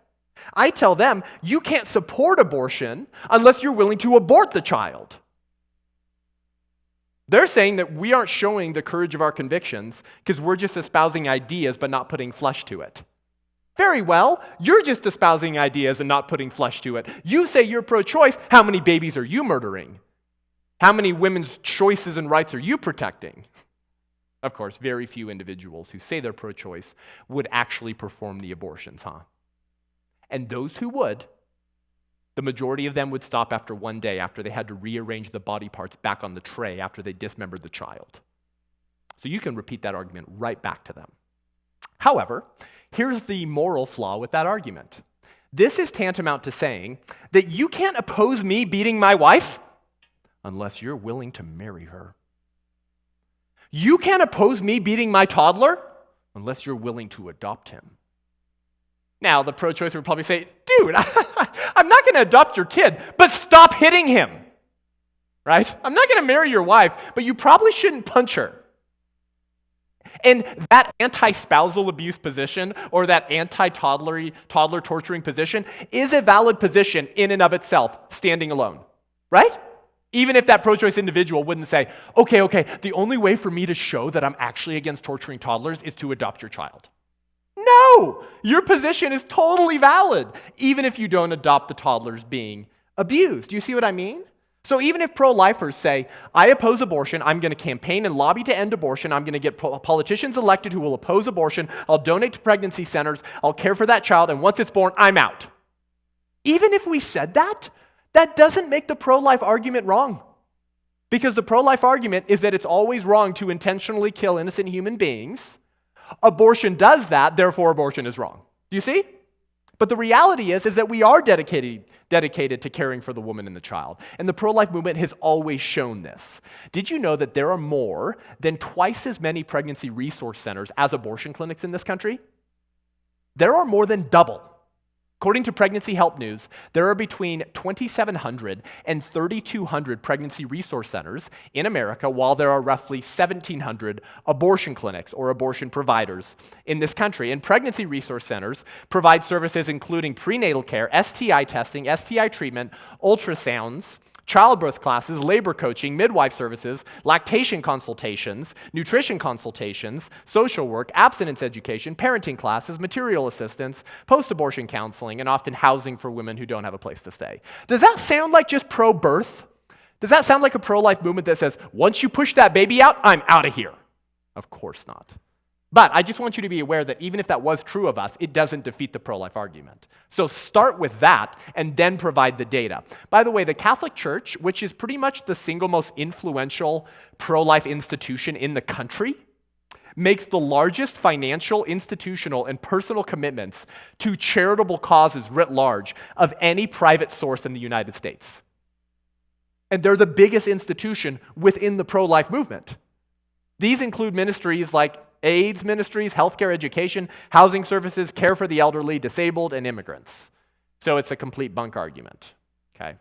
I tell them you can't support abortion unless you're willing to abort the child. They're saying that we aren't showing the courage of our convictions because we're just espousing ideas but not putting flesh to it. Very well, you're just espousing ideas and not putting flesh to it. You say you're pro-choice, how many babies are you murdering? How many women's choices and rights are you protecting? Of course, very few individuals who say they're pro-choice would actually perform the abortions, huh? And those who would, the majority of them would stop after one day after they had to rearrange the body parts back on the tray after they dismembered the child. So you can repeat that argument right back to them. However, here's the moral flaw with that argument. This is tantamount to saying that you can't oppose me beating my wife unless you're willing to marry her. You can't oppose me beating my toddler unless you're willing to adopt him. Now, the pro-choicer would probably say, dude, I'm not going to adopt your kid, but stop hitting him, right? I'm not going to marry your wife, but you probably shouldn't punch her. And that anti-spousal abuse position or that anti-toddler torturing position is a valid position in and of itself, standing alone, right? Even if that pro-choice individual wouldn't say, okay, the only way for me to show that I'm actually against torturing toddlers is to adopt your child. No, your position is totally valid, even if you don't adopt the toddlers being abused. Do you see what I mean? So even if pro-lifers say, I oppose abortion, I'm going to campaign and lobby to end abortion, I'm going to get politicians elected who will oppose abortion, I'll donate to pregnancy centers, I'll care for that child, and once it's born, I'm out. Even if we said that, that doesn't make the pro-life argument wrong. Because the pro-life argument is that it's always wrong to intentionally kill innocent human beings. Abortion does that, therefore abortion is wrong. Do you see? But the reality is that we are dedicated to caring for the woman and the child. And the pro-life movement has always shown this. Did you know that there are more than twice as many pregnancy resource centers as abortion clinics in this country? There are more than double. According to Pregnancy Help News, there are between 2,700 and 3,200 pregnancy resource centers in America, while there are roughly 1,700 abortion clinics or abortion providers in this country. And pregnancy resource centers provide services including prenatal care, STI testing, STI treatment, ultrasounds, childbirth classes, labor coaching, midwife services, lactation consultations, nutrition consultations, social work, abstinence education, parenting classes, material assistance, post-abortion counseling, and often housing for women who don't have a place to stay. Does that sound like just pro-birth? Does that sound like a pro-life movement that says, once you push that baby out, I'm out of here? Of course not. But I just want you to be aware that even if that was true of us, it doesn't defeat the pro-life argument. So start with that and then provide the data. By the way, the Catholic Church, which is pretty much the single most influential pro-life institution in the country, makes the largest financial, institutional, and personal commitments to charitable causes writ large of any private source in the United States. And they're the biggest institution within the pro-life movement. These include ministries like AIDS ministries, healthcare, education, housing services, care for the elderly, disabled, and immigrants. So it's a complete bunk argument, okay?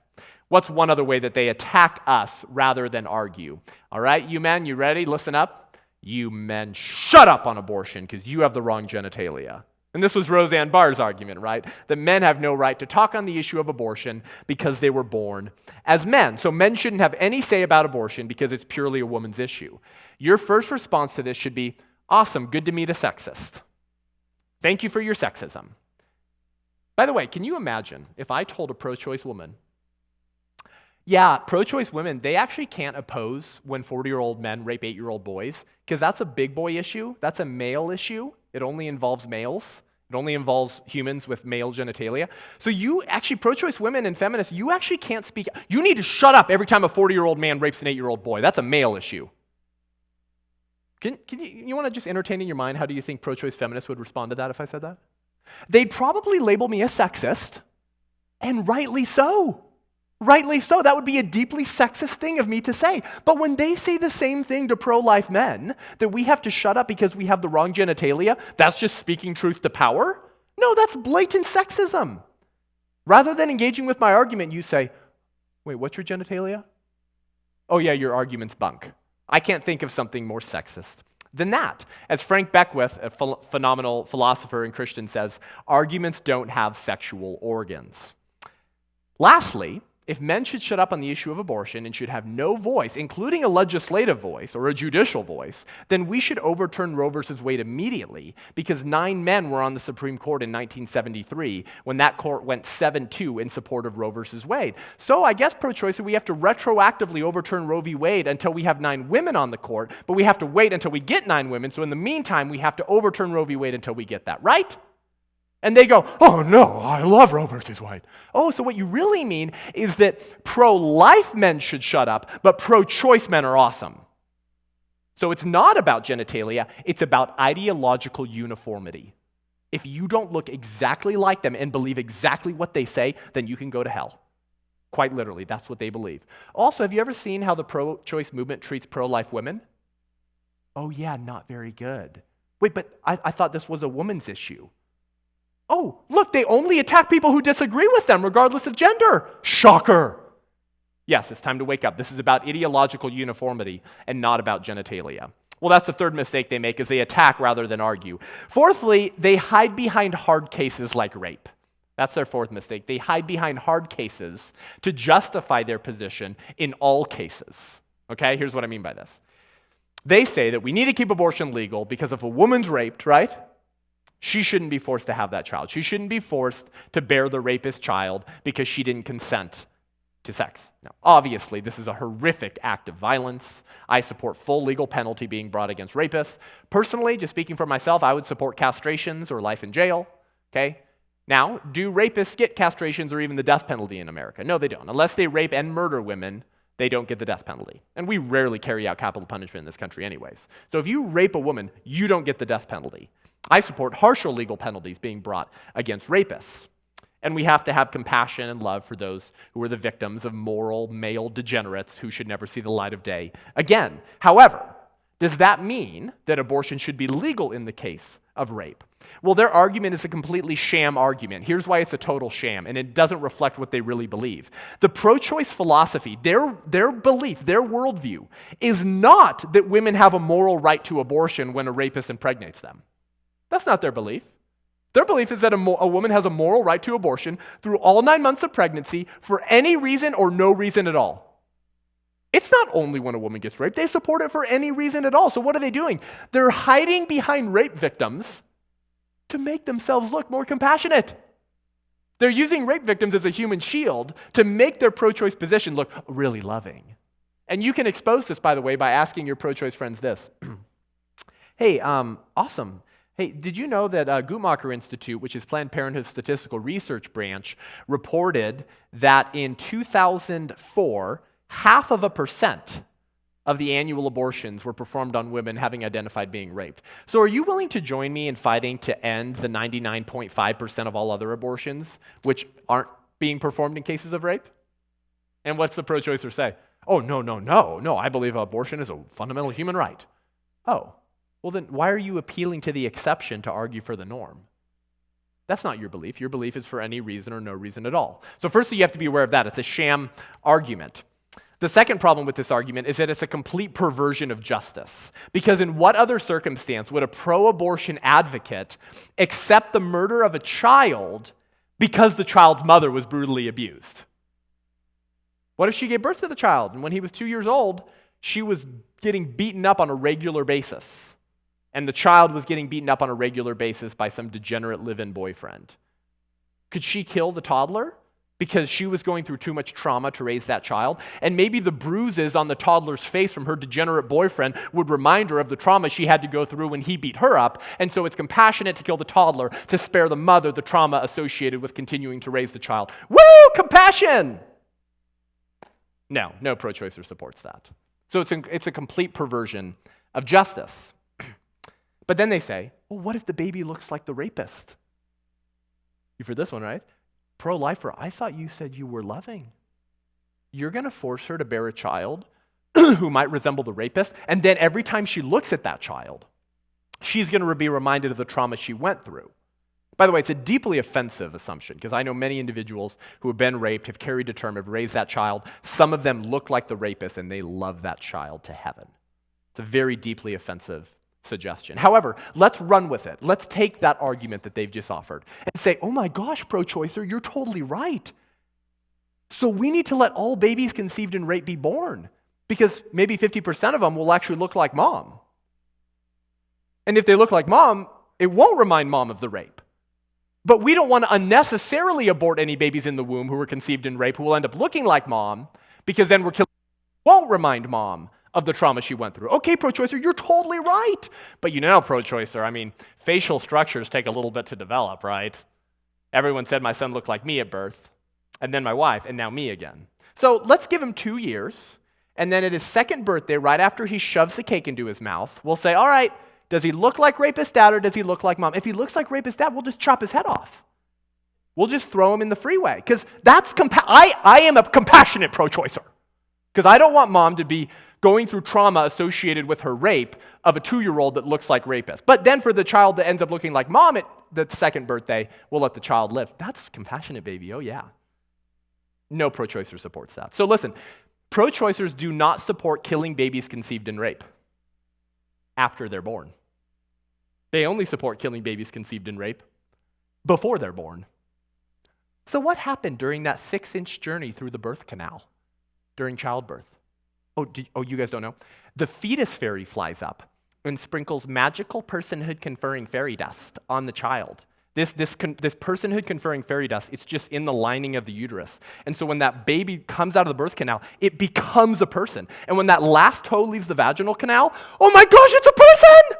What's one other way that they attack us rather than argue? All right, you men, you ready? Listen up. You men, shut up on abortion because you have the wrong genitalia. And this was Roseanne Barr's argument, right? That men have no right to talk on the issue of abortion because they were born as men. So men shouldn't have any say about abortion because it's purely a woman's issue. Your first response to this should be, awesome, good to meet a sexist. Thank you for your sexism. By the way, can you imagine if I told a pro-choice woman, yeah, pro-choice women, they actually can't oppose when 40-year-old men rape 8-year-old boys because that's a big boy issue. That's a male issue. It only involves males. It only involves humans with male genitalia. So you actually, pro-choice women and feminists, you actually can't speak. You need to shut up every time a 40-year-old man rapes an 8-year-old boy. That's a male issue. Can you want to just entertain in your mind how do you think pro-choice feminists would respond to that if I said that? They'd probably label me a sexist, and rightly so. Rightly so. That would be a deeply sexist thing of me to say. But when they say the same thing to pro-life men, that we have to shut up because we have the wrong genitalia, that's just speaking truth to power? No, that's blatant sexism. Rather than engaging with my argument, you say, wait, what's your genitalia? Oh yeah, your argument's bunk. I can't think of something more sexist than that. As Frank Beckwith, a phenomenal philosopher and Christian, says, arguments don't have sexual organs. Lastly, if men should shut up on the issue of abortion and should have no voice, including a legislative voice or a judicial voice, then we should overturn Roe versus Wade immediately, because 9 men were on the Supreme Court in 1973 when that court went 7-2 in support of Roe versus Wade. So I guess pro-choice, we have to retroactively overturn Roe v. Wade until we have 9 women on the court, but we have to wait until we get 9 women, so in the meantime, we have to overturn Roe v. Wade until we get that, right? And they go, oh no, I love Roe versus Wade. Oh, so what you really mean is that pro-life men should shut up, but pro-choice men are awesome. So it's not about genitalia, it's about ideological uniformity. If you don't look exactly like them and believe exactly what they say, then you can go to hell. Quite literally, that's what they believe. Also, have you ever seen how the pro-choice movement treats pro-life women? Oh yeah, not very good. Wait, but I thought this was a woman's issue. Oh, look, they only attack people who disagree with them, regardless of gender. Shocker. Yes, it's time to wake up. This is about ideological uniformity and not about genitalia. Well, that's the third mistake they make, is they attack rather than argue. Fourthly, they hide behind hard cases like rape. That's their fourth mistake. They hide behind hard cases to justify their position in all cases. Okay, here's what I mean by this. They say that we need to keep abortion legal because if a woman's raped, right? She shouldn't be forced to have that child. She shouldn't be forced to bear the rapist's child because she didn't consent to sex. Now, obviously, this is a horrific act of violence. I support full legal penalty being brought against rapists. Personally, just speaking for myself, I would support castrations or life in jail. Okay? Now, do rapists get castrations or even the death penalty in America? No, they don't. Unless they rape and murder women, they don't get the death penalty. And we rarely carry out capital punishment in this country anyways. So if you rape a woman, you don't get the death penalty. I support harsher legal penalties being brought against rapists. And we have to have compassion and love for those who are the victims of moral male degenerates who should never see the light of day again. However, does that mean that abortion should be legal in the case of rape? Well, their argument is a completely sham argument. Here's why it's a total sham, and it doesn't reflect what they really believe. The pro-choice philosophy, their belief, their worldview, is not that women have a moral right to abortion when a rapist impregnates them. That's not their belief. Their belief is that a woman has a moral right to abortion through all 9 months of pregnancy for any reason or no reason at all. It's not only when a woman gets raped. They support it for any reason at all. So what are they doing? They're hiding behind rape victims to make themselves look more compassionate. They're using rape victims as a human shield to make their pro-choice position look really loving. And you can expose this, by the way, by asking your pro-choice friends this. Hey, awesome. Hey, did you know that Guttmacher Institute, which is Planned Parenthood's statistical research branch, reported that in 2004, 0.5% of the annual abortions were performed on women having identified being raped. So are you willing to join me in fighting to end the 99.5% of all other abortions, which aren't being performed in cases of rape? And what's the pro-choicer say? Oh, no, I believe abortion is a fundamental human right. Oh. Well, then why are you appealing to the exception to argue for the norm? That's not your belief. Your belief is for any reason or no reason at all. So firstly, you have to be aware of that. It's a sham argument. The second problem with this argument is that it's a complete perversion of justice. Because in what other circumstance would a pro-abortion advocate accept the murder of a child because the child's mother was brutally abused? What if she gave birth to the child, and when he was 2 years old, she was getting beaten up on a regular basis? And the child was getting beaten up on a regular basis by some degenerate live-in boyfriend. Could she kill the toddler because she was going through too much trauma to raise that child? And maybe the bruises on the toddler's face from her degenerate boyfriend would remind her of the trauma she had to go through when he beat her up. And so it's compassionate to kill the toddler to spare the mother the trauma associated with continuing to raise the child. Woo! Compassion! No pro-choicer supports that. So it's a complete perversion of justice. But then they say, well, what if the baby looks like the rapist? You've heard this one, right? Pro-lifer, I thought you said you were loving. you're going to force her to bear a child who might resemble the rapist, and then every time she looks at that child, she's going to be reminded of the trauma she went through. By the way, it's a deeply offensive assumption, because I know many individuals who have been raped, have carried a term, have raised that child. Some of them look like the rapist, and they love that child to heaven. It's a very deeply offensive suggestion. However, let's run with it. Let's take that argument that they've just offered and say, oh my gosh, pro-choicer, you're totally right. So we need to let all babies conceived in rape be born, because maybe 50% of them will actually look like mom. And if they look like mom, it won't remind mom of the rape. But we don't want to unnecessarily abort any babies in the womb who were conceived in rape who will end up looking like mom, because then won't remind mom of the trauma she went through. Okay, pro-choicer, you're totally right. But you know, pro-choicer, I mean, facial structures take a little bit to develop, right? Everyone said my son looked like me at birth, and then my wife, and now me again. So let's give him 2 years, and then at his second birthday, right after he shoves the cake into his mouth, we'll say, all right, does he look like rapist dad or does he look like mom? If he looks like rapist dad, we'll just chop his head off. We'll just throw him in the freeway, because that's I am a compassionate pro-choicer, because I don't want mom to be going through trauma associated with her rape of a 2-year-old that looks like rapist. But then for the child that ends up looking like mom at the second birthday, we'll let the child live. That's compassionate, baby. Oh yeah. No pro-choicer supports that. So listen, pro-choicers do not support killing babies conceived in rape after they're born. They only support killing babies conceived in rape before they're born. So what happened during that 6-inch journey through the birth canal during childbirth? You guys don't know? The fetus fairy flies up and sprinkles magical personhood conferring fairy dust on the child. This personhood conferring fairy dust, it's just in the lining of the uterus. And so when that baby comes out of the birth canal, it becomes a person. And when that last toe leaves the vaginal canal, oh my gosh, it's a person!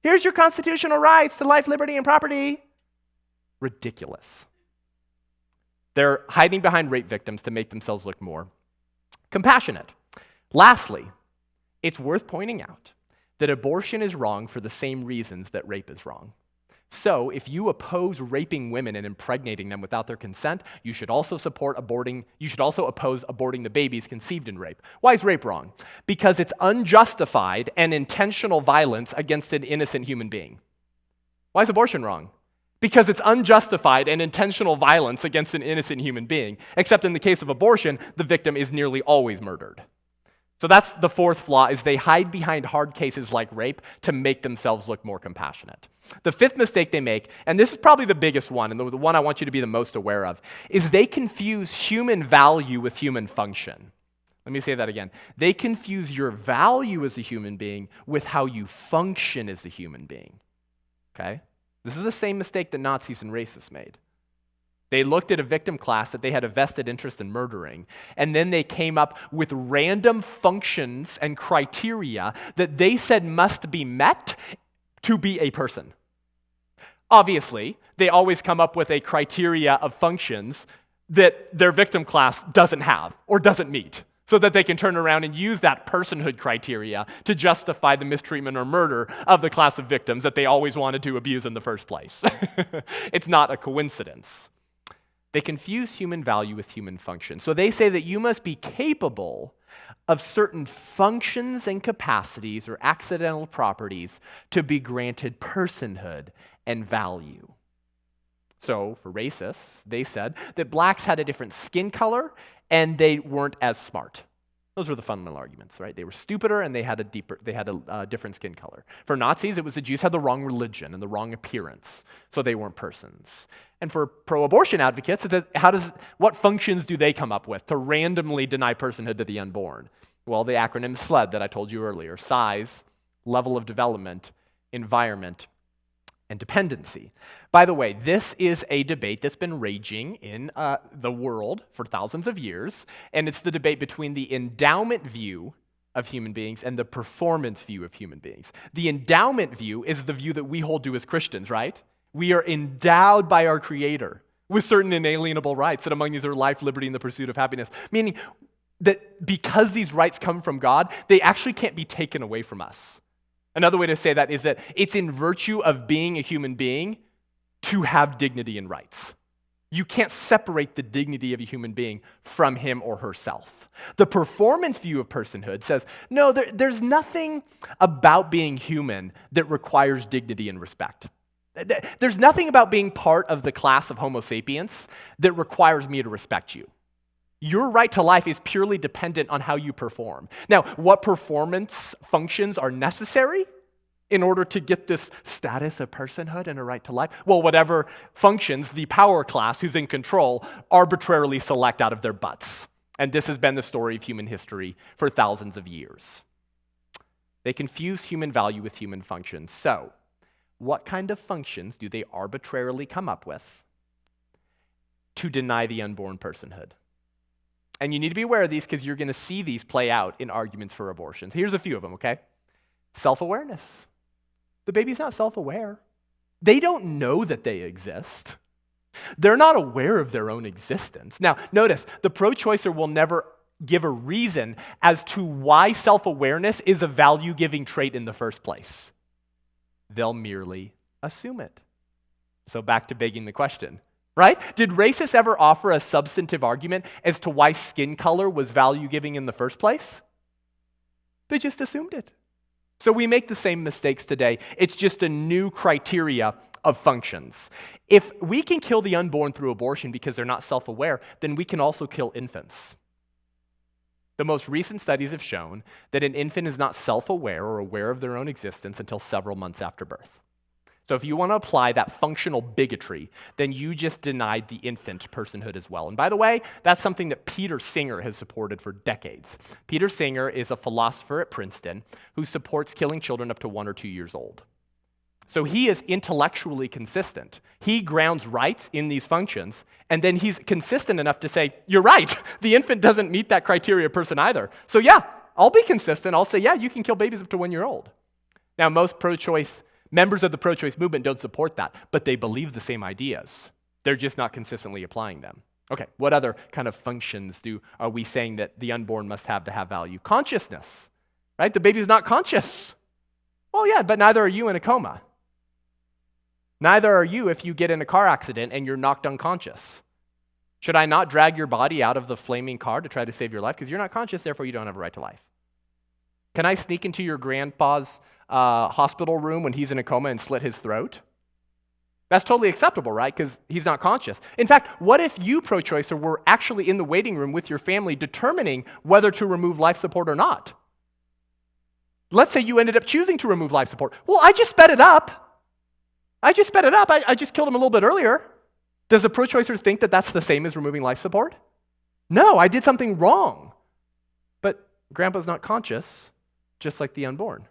Here's your constitutional rights to life, liberty, and property. Ridiculous. They're hiding behind rape victims to make themselves look more compassionate. Lastly, it's worth pointing out that abortion is wrong for the same reasons that rape is wrong. So if you oppose raping women and impregnating them without their consent, you should also oppose aborting the babies conceived in rape. Why is rape wrong? Because it's unjustified and intentional violence against an innocent human being. Why is abortion wrong? Because it's unjustified and intentional violence against an innocent human being, except in the case of abortion, the victim is nearly always murdered. So that's the fourth flaw, is they hide behind hard cases like rape to make themselves look more compassionate. The fifth mistake they make, and this is probably the biggest one, and the one I want you to be the most aware of, is they confuse human value with human function. Let me say that again. They confuse your value as a human being with how you function as a human being. Okay? This is the same mistake that Nazis and racists made. They looked at a victim class that they had a vested interest in murdering, and then they came up with random functions and criteria that they said must be met to be a person. Obviously, they always come up with a criteria of functions that their victim class doesn't have or doesn't meet, so that they can turn around and use that personhood criteria to justify the mistreatment or murder of the class of victims that they always wanted to abuse in the first place. It's not a coincidence. They confuse human value with human function. So they say that you must be capable of certain functions and capacities or accidental properties to be granted personhood and value. So for racists, they said that blacks had a different skin color and they weren't as smart. Those were the fundamental arguments, right? They were stupider and they had a different skin color. For Nazis, it was the Jews had the wrong religion and the wrong appearance, so they weren't persons. And for pro-abortion advocates, what functions do they come up with to randomly deny personhood to the unborn? Well, the acronym SLED that I told you earlier: size, level of development, environment, and dependency. By the way, this is a debate that's been raging in the world for thousands of years, and it's the debate between the endowment view of human beings and the performance view of human beings. The endowment view is the view that we hold to as Christians, right? We are endowed by our Creator with certain inalienable rights, that among these are life, liberty, and the pursuit of happiness, meaning that because these rights come from God, they actually can't be taken away from us. Another way to say that is that it's in virtue of being a human being to have dignity and rights. You can't separate the dignity of a human being from him or herself. The performance view of personhood says, no, there's nothing about being human that requires dignity and respect. There's nothing about being part of the class of Homo sapiens that requires me to respect you. Your right to life is purely dependent on how you perform. Now, what performance functions are necessary in order to get this status of personhood and a right to life? Well, whatever functions the power class who's in control arbitrarily select out of their butts. And this has been the story of human history for thousands of years. They confuse human value with human function. So, what kind of functions do they arbitrarily come up with to deny the unborn personhood? And you need to be aware of these because you're going to see these play out in arguments for abortions. Here's a few of them, okay? Self-awareness. The baby's not self-aware. They don't know that they exist. They're not aware of their own existence. Now, notice, the pro-choicer will never give a reason as to why self-awareness is a value-giving trait in the first place. They'll merely assume it. So back to begging the question, right? Did racists ever offer a substantive argument as to why skin color was value-giving in the first place? They just assumed it. So we make the same mistakes today. It's just a new criteria of functions. If we can kill the unborn through abortion because they're not self-aware, then we can also kill infants. The most recent studies have shown that an infant is not self-aware or aware of their own existence until several months after birth. So if you want to apply that functional bigotry, then you just denied the infant personhood as well. And by the way, that's something that Peter Singer has supported for decades. Peter Singer is a philosopher at Princeton who supports killing children up to 1 or 2 years old. So he is intellectually consistent. He grounds rights in these functions, and then he's consistent enough to say, you're right, the infant doesn't meet that criteria person either. So yeah, I'll be consistent. I'll say, yeah, you can kill babies up to 1 year old. Now, most pro-choice members of the pro-choice movement don't support that, but they believe the same ideas. They're just not consistently applying them. Okay, what other kind of functions are we saying that the unborn must have to have value? Consciousness, right? The baby's not conscious. Well, yeah, but neither are you in a coma. Neither are you if you get in a car accident and you're knocked unconscious. Should I not drag your body out of the flaming car to try to save your life? Because you're not conscious, therefore you don't have a right to life. Can I sneak into your grandpa's hospital room when he's in a coma and slit his throat? That's totally acceptable, right? Because he's not conscious. In fact, what if you, pro-choicer, were actually in the waiting room with your family determining whether to remove life support or not? Let's say you ended up choosing to remove life support. Well, I just sped it up. I just killed him a little bit earlier. Does the pro-choicer think that that's the same as removing life support? No, I did something wrong. But grandpa's not conscious, just like the unborn.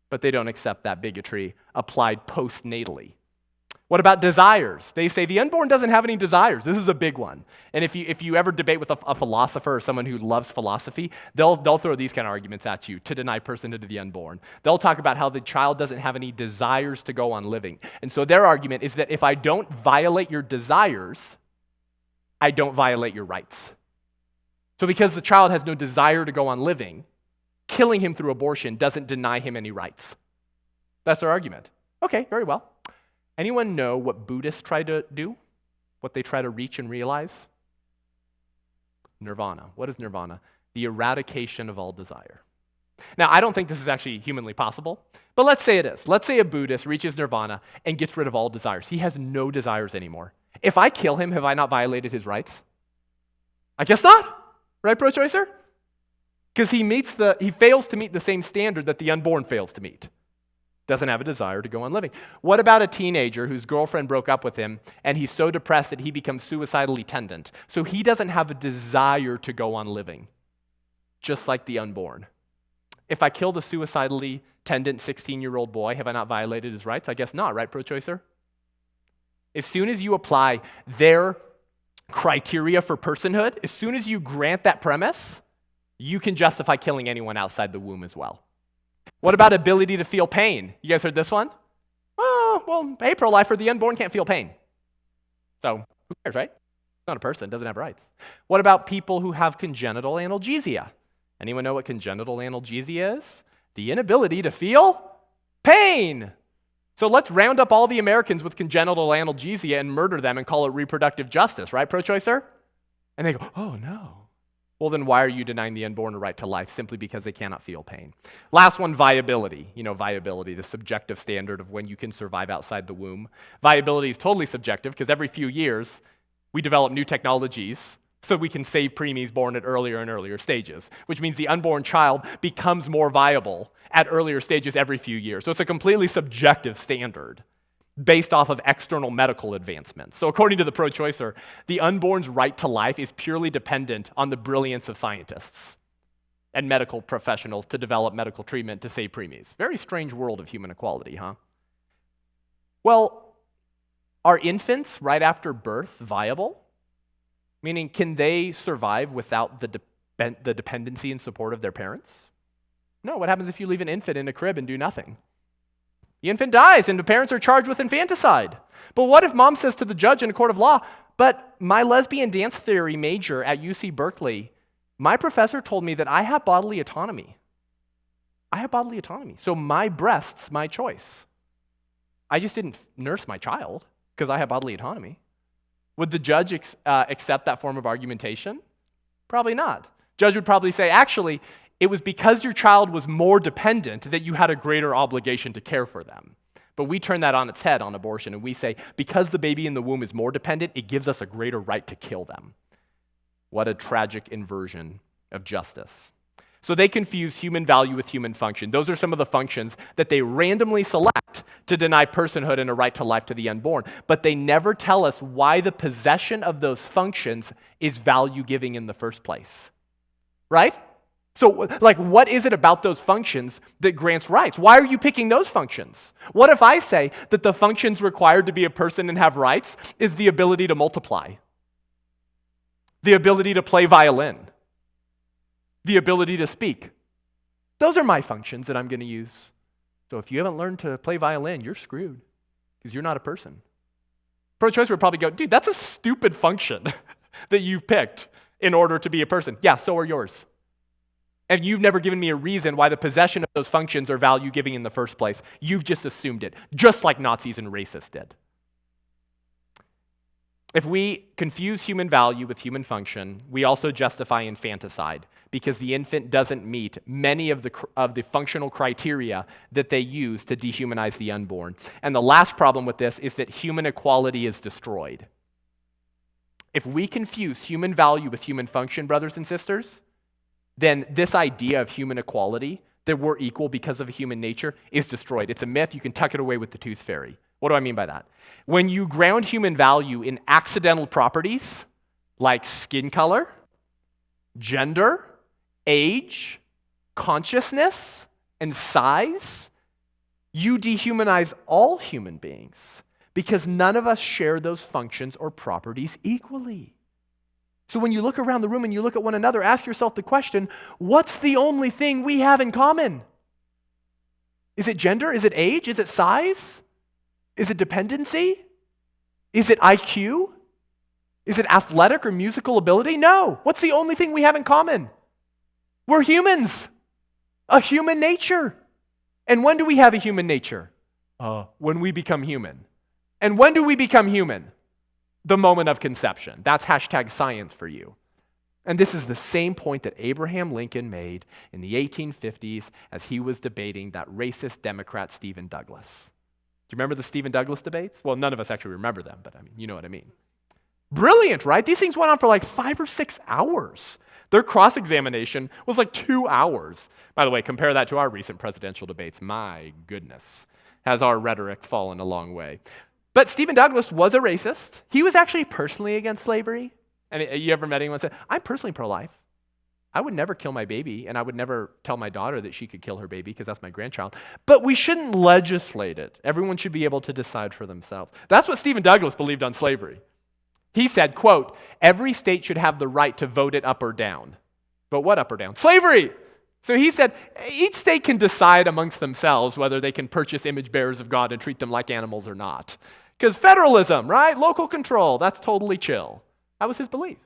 But they don't accept that bigotry applied postnatally. What about desires? They say the unborn doesn't have any desires. This is a big one. And if you ever debate with a philosopher or someone who loves philosophy, they'll throw these kind of arguments at you to deny personhood to the unborn. They'll talk about how the child doesn't have any desires to go on living. And so their argument is that if I don't violate your desires, I don't violate your rights. So because the child has no desire to go on living, killing him through abortion doesn't deny him any rights. That's their argument. Okay, very well. Anyone know what Buddhists try to do? What they try to reach and realize? Nirvana. What is nirvana? The eradication of all desire. Now, I don't think this is actually humanly possible, but let's say it is. Let's say a Buddhist reaches nirvana and gets rid of all desires. He has no desires anymore. If I kill him, have I not violated his rights? I guess not, right, pro-choicer? Because he fails to meet the same standard that the unborn fails to meet. Doesn't have a desire to go on living. What about a teenager whose girlfriend broke up with him and he's so depressed that he becomes suicidally tendant? So he doesn't have a desire to go on living, just like the unborn. If I kill the suicidally tendant 16-year-old boy, have I not violated his rights? I guess not, right, pro-choicer? As soon as you apply their criteria for personhood, as soon as you grant that premise, you can justify killing anyone outside the womb as well. What about ability to feel pain? You guys heard this one? Oh, well, hey, pro-lifer, the unborn can't feel pain. So who cares, right? It's not a person, doesn't have rights. What about people who have congenital analgesia? Anyone know what congenital analgesia is? The inability to feel pain. So let's round up all the Americans with congenital analgesia and murder them and call it reproductive justice, right, pro-choicer? And they go, oh no. Well, then why are you denying the unborn a right to life simply because they cannot feel pain? Last one, viability. You know, viability, the subjective standard of when you can survive outside the womb. Viability is totally subjective because every few years we develop new technologies so we can save preemies born at earlier and earlier stages, which means the unborn child becomes more viable at earlier stages every few years. So it's a completely subjective standard based off of external medical advancements. So according to the pro-choicer, the unborn's right to life is purely dependent on the brilliance of scientists and medical professionals to develop medical treatment to save preemies. Very strange world of human equality, huh? Well, are infants right after birth viable? Meaning, can they survive without the dependency and support of their parents? No, what happens if you leave an infant in a crib and do nothing? The infant dies and the parents are charged with infanticide. But what if mom says to the judge in a court of law, but my lesbian dance theory major at UC Berkeley, my professor told me that I have bodily autonomy. I have bodily autonomy. So my breasts, my choice. I just didn't nurse my child because I have bodily autonomy. Would the judge accept that form of argumentation? Probably not. Judge would probably say, actually, it was because your child was more dependent that you had a greater obligation to care for them. But we turn that on its head on abortion, and we say, because the baby in the womb is more dependent, it gives us a greater right to kill them. What a tragic inversion of justice. So they confuse human value with human function. Those are some of the functions that they randomly select to deny personhood and a right to life to the unborn. But they never tell us why the possession of those functions is value-giving in the first place. Right? So, like, what is it about those functions that grants rights? Why are you picking those functions? What if I say that the functions required to be a person and have rights is the ability to multiply, the ability to play violin, the ability to speak? Those are my functions that I'm going to use. So if you haven't learned to play violin, you're screwed because you're not a person. Pro-choice would probably go, dude, that's a stupid function that you've picked in order to be a person. Yeah, so are yours. And you've never given me a reason why the possession of those functions are value-giving in the first place. You've just assumed it, just like Nazis and racists did. If we confuse human value with human function, we also justify infanticide because the infant doesn't meet many of the functional criteria that they use to dehumanize the unborn. And the last problem with this is that human equality is destroyed. If we confuse human value with human function, brothers and sisters, then this idea of human equality, that we're equal because of human nature, is destroyed. It's a myth. You can tuck it away with the tooth fairy. What do I mean by that? When you ground human value in accidental properties like skin color, gender, age, consciousness, and size, you dehumanize all human beings because none of us share those functions or properties equally. So when you look around the room and you look at one another, ask yourself the question, what's the only thing we have in common? Is it gender? Is it age? Is it size? Is it dependency? Is it IQ? Is it athletic or musical ability? No. What's the only thing we have in common? We're humans. A human nature. And when do we have a human nature? When we become human. And when do we become human? The moment of conception. That's #science for you. And this is the same point that Abraham Lincoln made in the 1850s as he was debating that racist Democrat Stephen Douglas. Do you remember the Stephen Douglas debates? Well, none of us actually remember them, but I mean, you know what I mean. Brilliant, right? These things went on for like 5 or 6 hours. Their cross-examination was like 2 hours. By the way, compare that to our recent presidential debates. My goodness, has our rhetoric fallen a long way. But Stephen Douglas was a racist. He was actually personally against slavery. And you ever met anyone say, I'm personally pro-life. I would never kill my baby, and I would never tell my daughter that she could kill her baby because that's my grandchild. But we shouldn't legislate it. Everyone should be able to decide for themselves. That's what Stephen Douglas believed on slavery. He said, quote, every state should have the right to vote it up or down. But what up or down? Slavery! So he said, each state can decide amongst themselves whether they can purchase image bearers of God and treat them like animals or not. Because federalism, right? Local control, that's totally chill. That was his belief.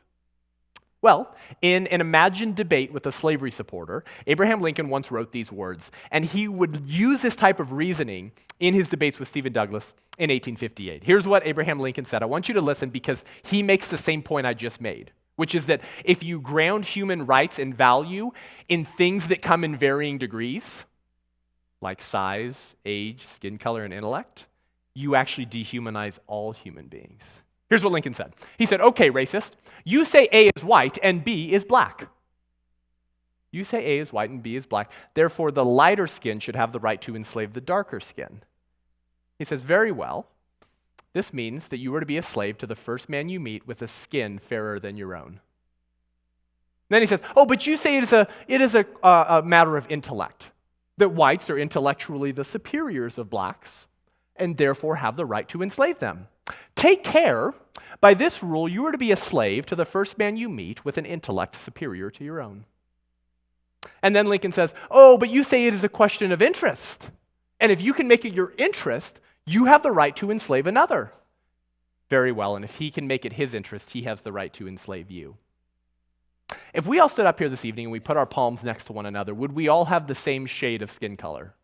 Well, in an imagined debate with a slavery supporter, Abraham Lincoln once wrote these words, and he would use this type of reasoning in his debates with Stephen Douglas in 1858. Here's what Abraham Lincoln said. I want you to listen because he makes the same point I just made, which is that if you ground human rights and value in things that come in varying degrees, like size, age, skin color, and intellect, you actually dehumanize all human beings. Here's what Lincoln said. He said, okay, racist, you say A is white and B is black. You say A is white and B is black. Therefore, the lighter skin should have the right to enslave the darker skin. He says, very well. This means that you are to be a slave to the first man you meet with a skin fairer than your own. Then he says, oh, but you say it is a matter of intellect, that whites are intellectually the superiors of blacks and therefore have the right to enslave them. Take care. By this rule, you are to be a slave to the first man you meet with an intellect superior to your own. And then Lincoln says, oh, but you say it is a question of interest. And if you can make it your interest, you have the right to enslave another. Very well, and if he can make it his interest, he has the right to enslave you. If we all stood up here this evening and we put our palms next to one another, would we all have the same shade of skin color?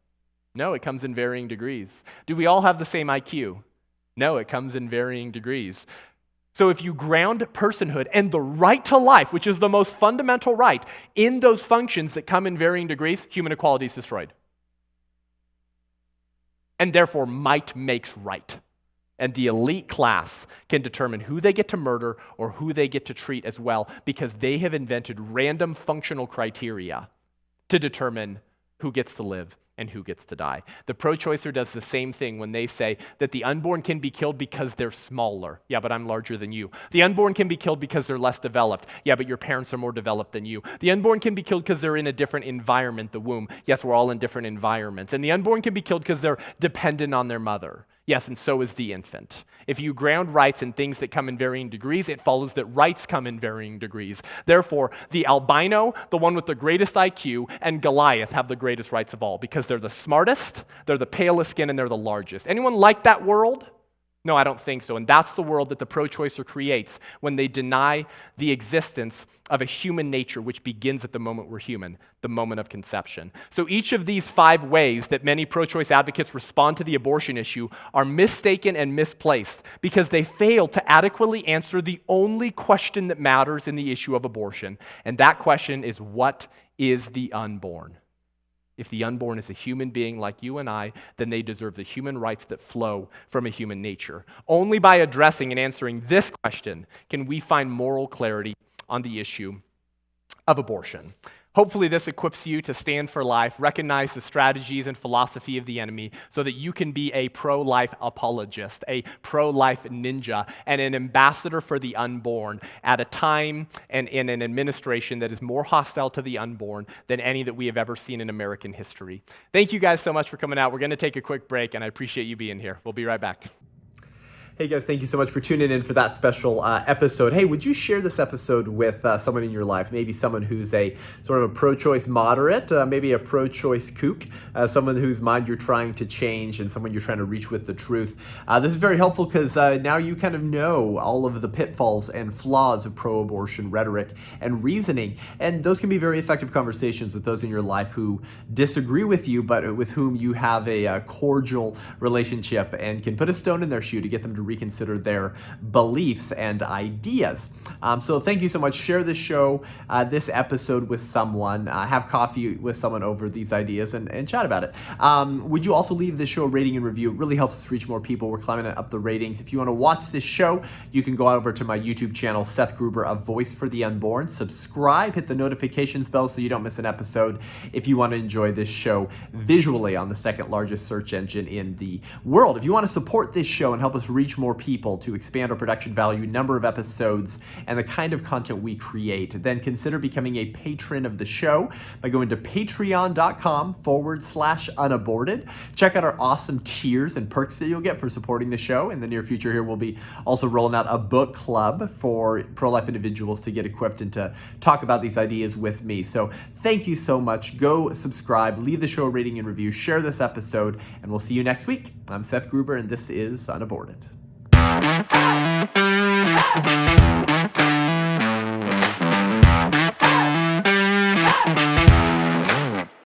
No, it comes in varying degrees. Do we all have the same IQ? No, it comes in varying degrees. So if you ground personhood and the right to life, which is the most fundamental right, in those functions that come in varying degrees, human equality is destroyed. And therefore, might makes right. And the elite class can determine who they get to murder or who they get to treat as well, because they have invented random functional criteria to determine who gets to live and who gets to die. The pro-choicer does the same thing when they say that the unborn can be killed because they're smaller. Yeah, but I'm larger than you. The unborn can be killed because they're less developed. Yeah, but your parents are more developed than you. The unborn can be killed because they're in a different environment, the womb. Yes, we're all in different environments. And the unborn can be killed because they're dependent on their mother. Yes, and so is the infant. If you ground rights in things that come in varying degrees, it follows that rights come in varying degrees. Therefore, the albino, the one with the greatest IQ, and Goliath have the greatest rights of all because they're the smartest, they're the palest skin, and they're the largest. Anyone like that world? No, I don't think so. And that's the world that the pro-choicer creates when they deny the existence of a human nature which begins at the moment we're human, the moment of conception. So each of these 5 ways that many pro-choice advocates respond to the abortion issue are mistaken and misplaced because they fail to adequately answer the only question that matters in the issue of abortion. And that question is, what is the unborn? If the unborn is a human being like you and I, then they deserve the human rights that flow from a human nature. Only by addressing and answering this question can we find moral clarity on the issue of abortion. Hopefully this equips you to stand for life, recognize the strategies and philosophy of the enemy so that you can be a pro-life apologist, a pro-life ninja, and an ambassador for the unborn at a time and in an administration that is more hostile to the unborn than any that we have ever seen in American history. Thank you guys so much for coming out. We're going to take a quick break, and I appreciate you being here. We'll be right back. Hey guys, thank you so much for tuning in for that special episode. Hey, would you share this episode with someone in your life? Maybe someone who's a sort of a pro-choice moderate, maybe a pro-choice kook, someone whose mind you're trying to change and someone you're trying to reach with the truth. This is very helpful because now you kind of know all of the pitfalls and flaws of pro-abortion rhetoric and reasoning, and those can be very effective conversations with those in your life who disagree with you, but with whom you have a cordial relationship and can put a stone in their shoe to get them to reconsider their beliefs and ideas. So thank you so much. Share this show, this episode with someone. Have coffee with someone over these ideas and chat about it. Would you also leave this show a rating and review? It really helps us reach more people. We're climbing up the ratings. If you want to watch this show, you can go over to my YouTube channel, Seth Gruber, A Voice for the Unborn. Subscribe, hit the notifications bell so you don't miss an episode if you want to enjoy this show visually on the 2nd largest search engine in the world. If you want to support this show and help us reach more people to expand our production value, number of episodes, and the kind of content we create, then consider becoming a patron of the show by going to patreon.com/unaborted. Check out our awesome tiers and perks that you'll get for supporting the show. In the near future here, we'll be also rolling out a book club for pro-life individuals to get equipped and to talk about these ideas with me. So thank you so much. Go subscribe, leave the show a rating and review, share this episode, and we'll see you next week. I'm Seth Gruber, and this is UnAborted.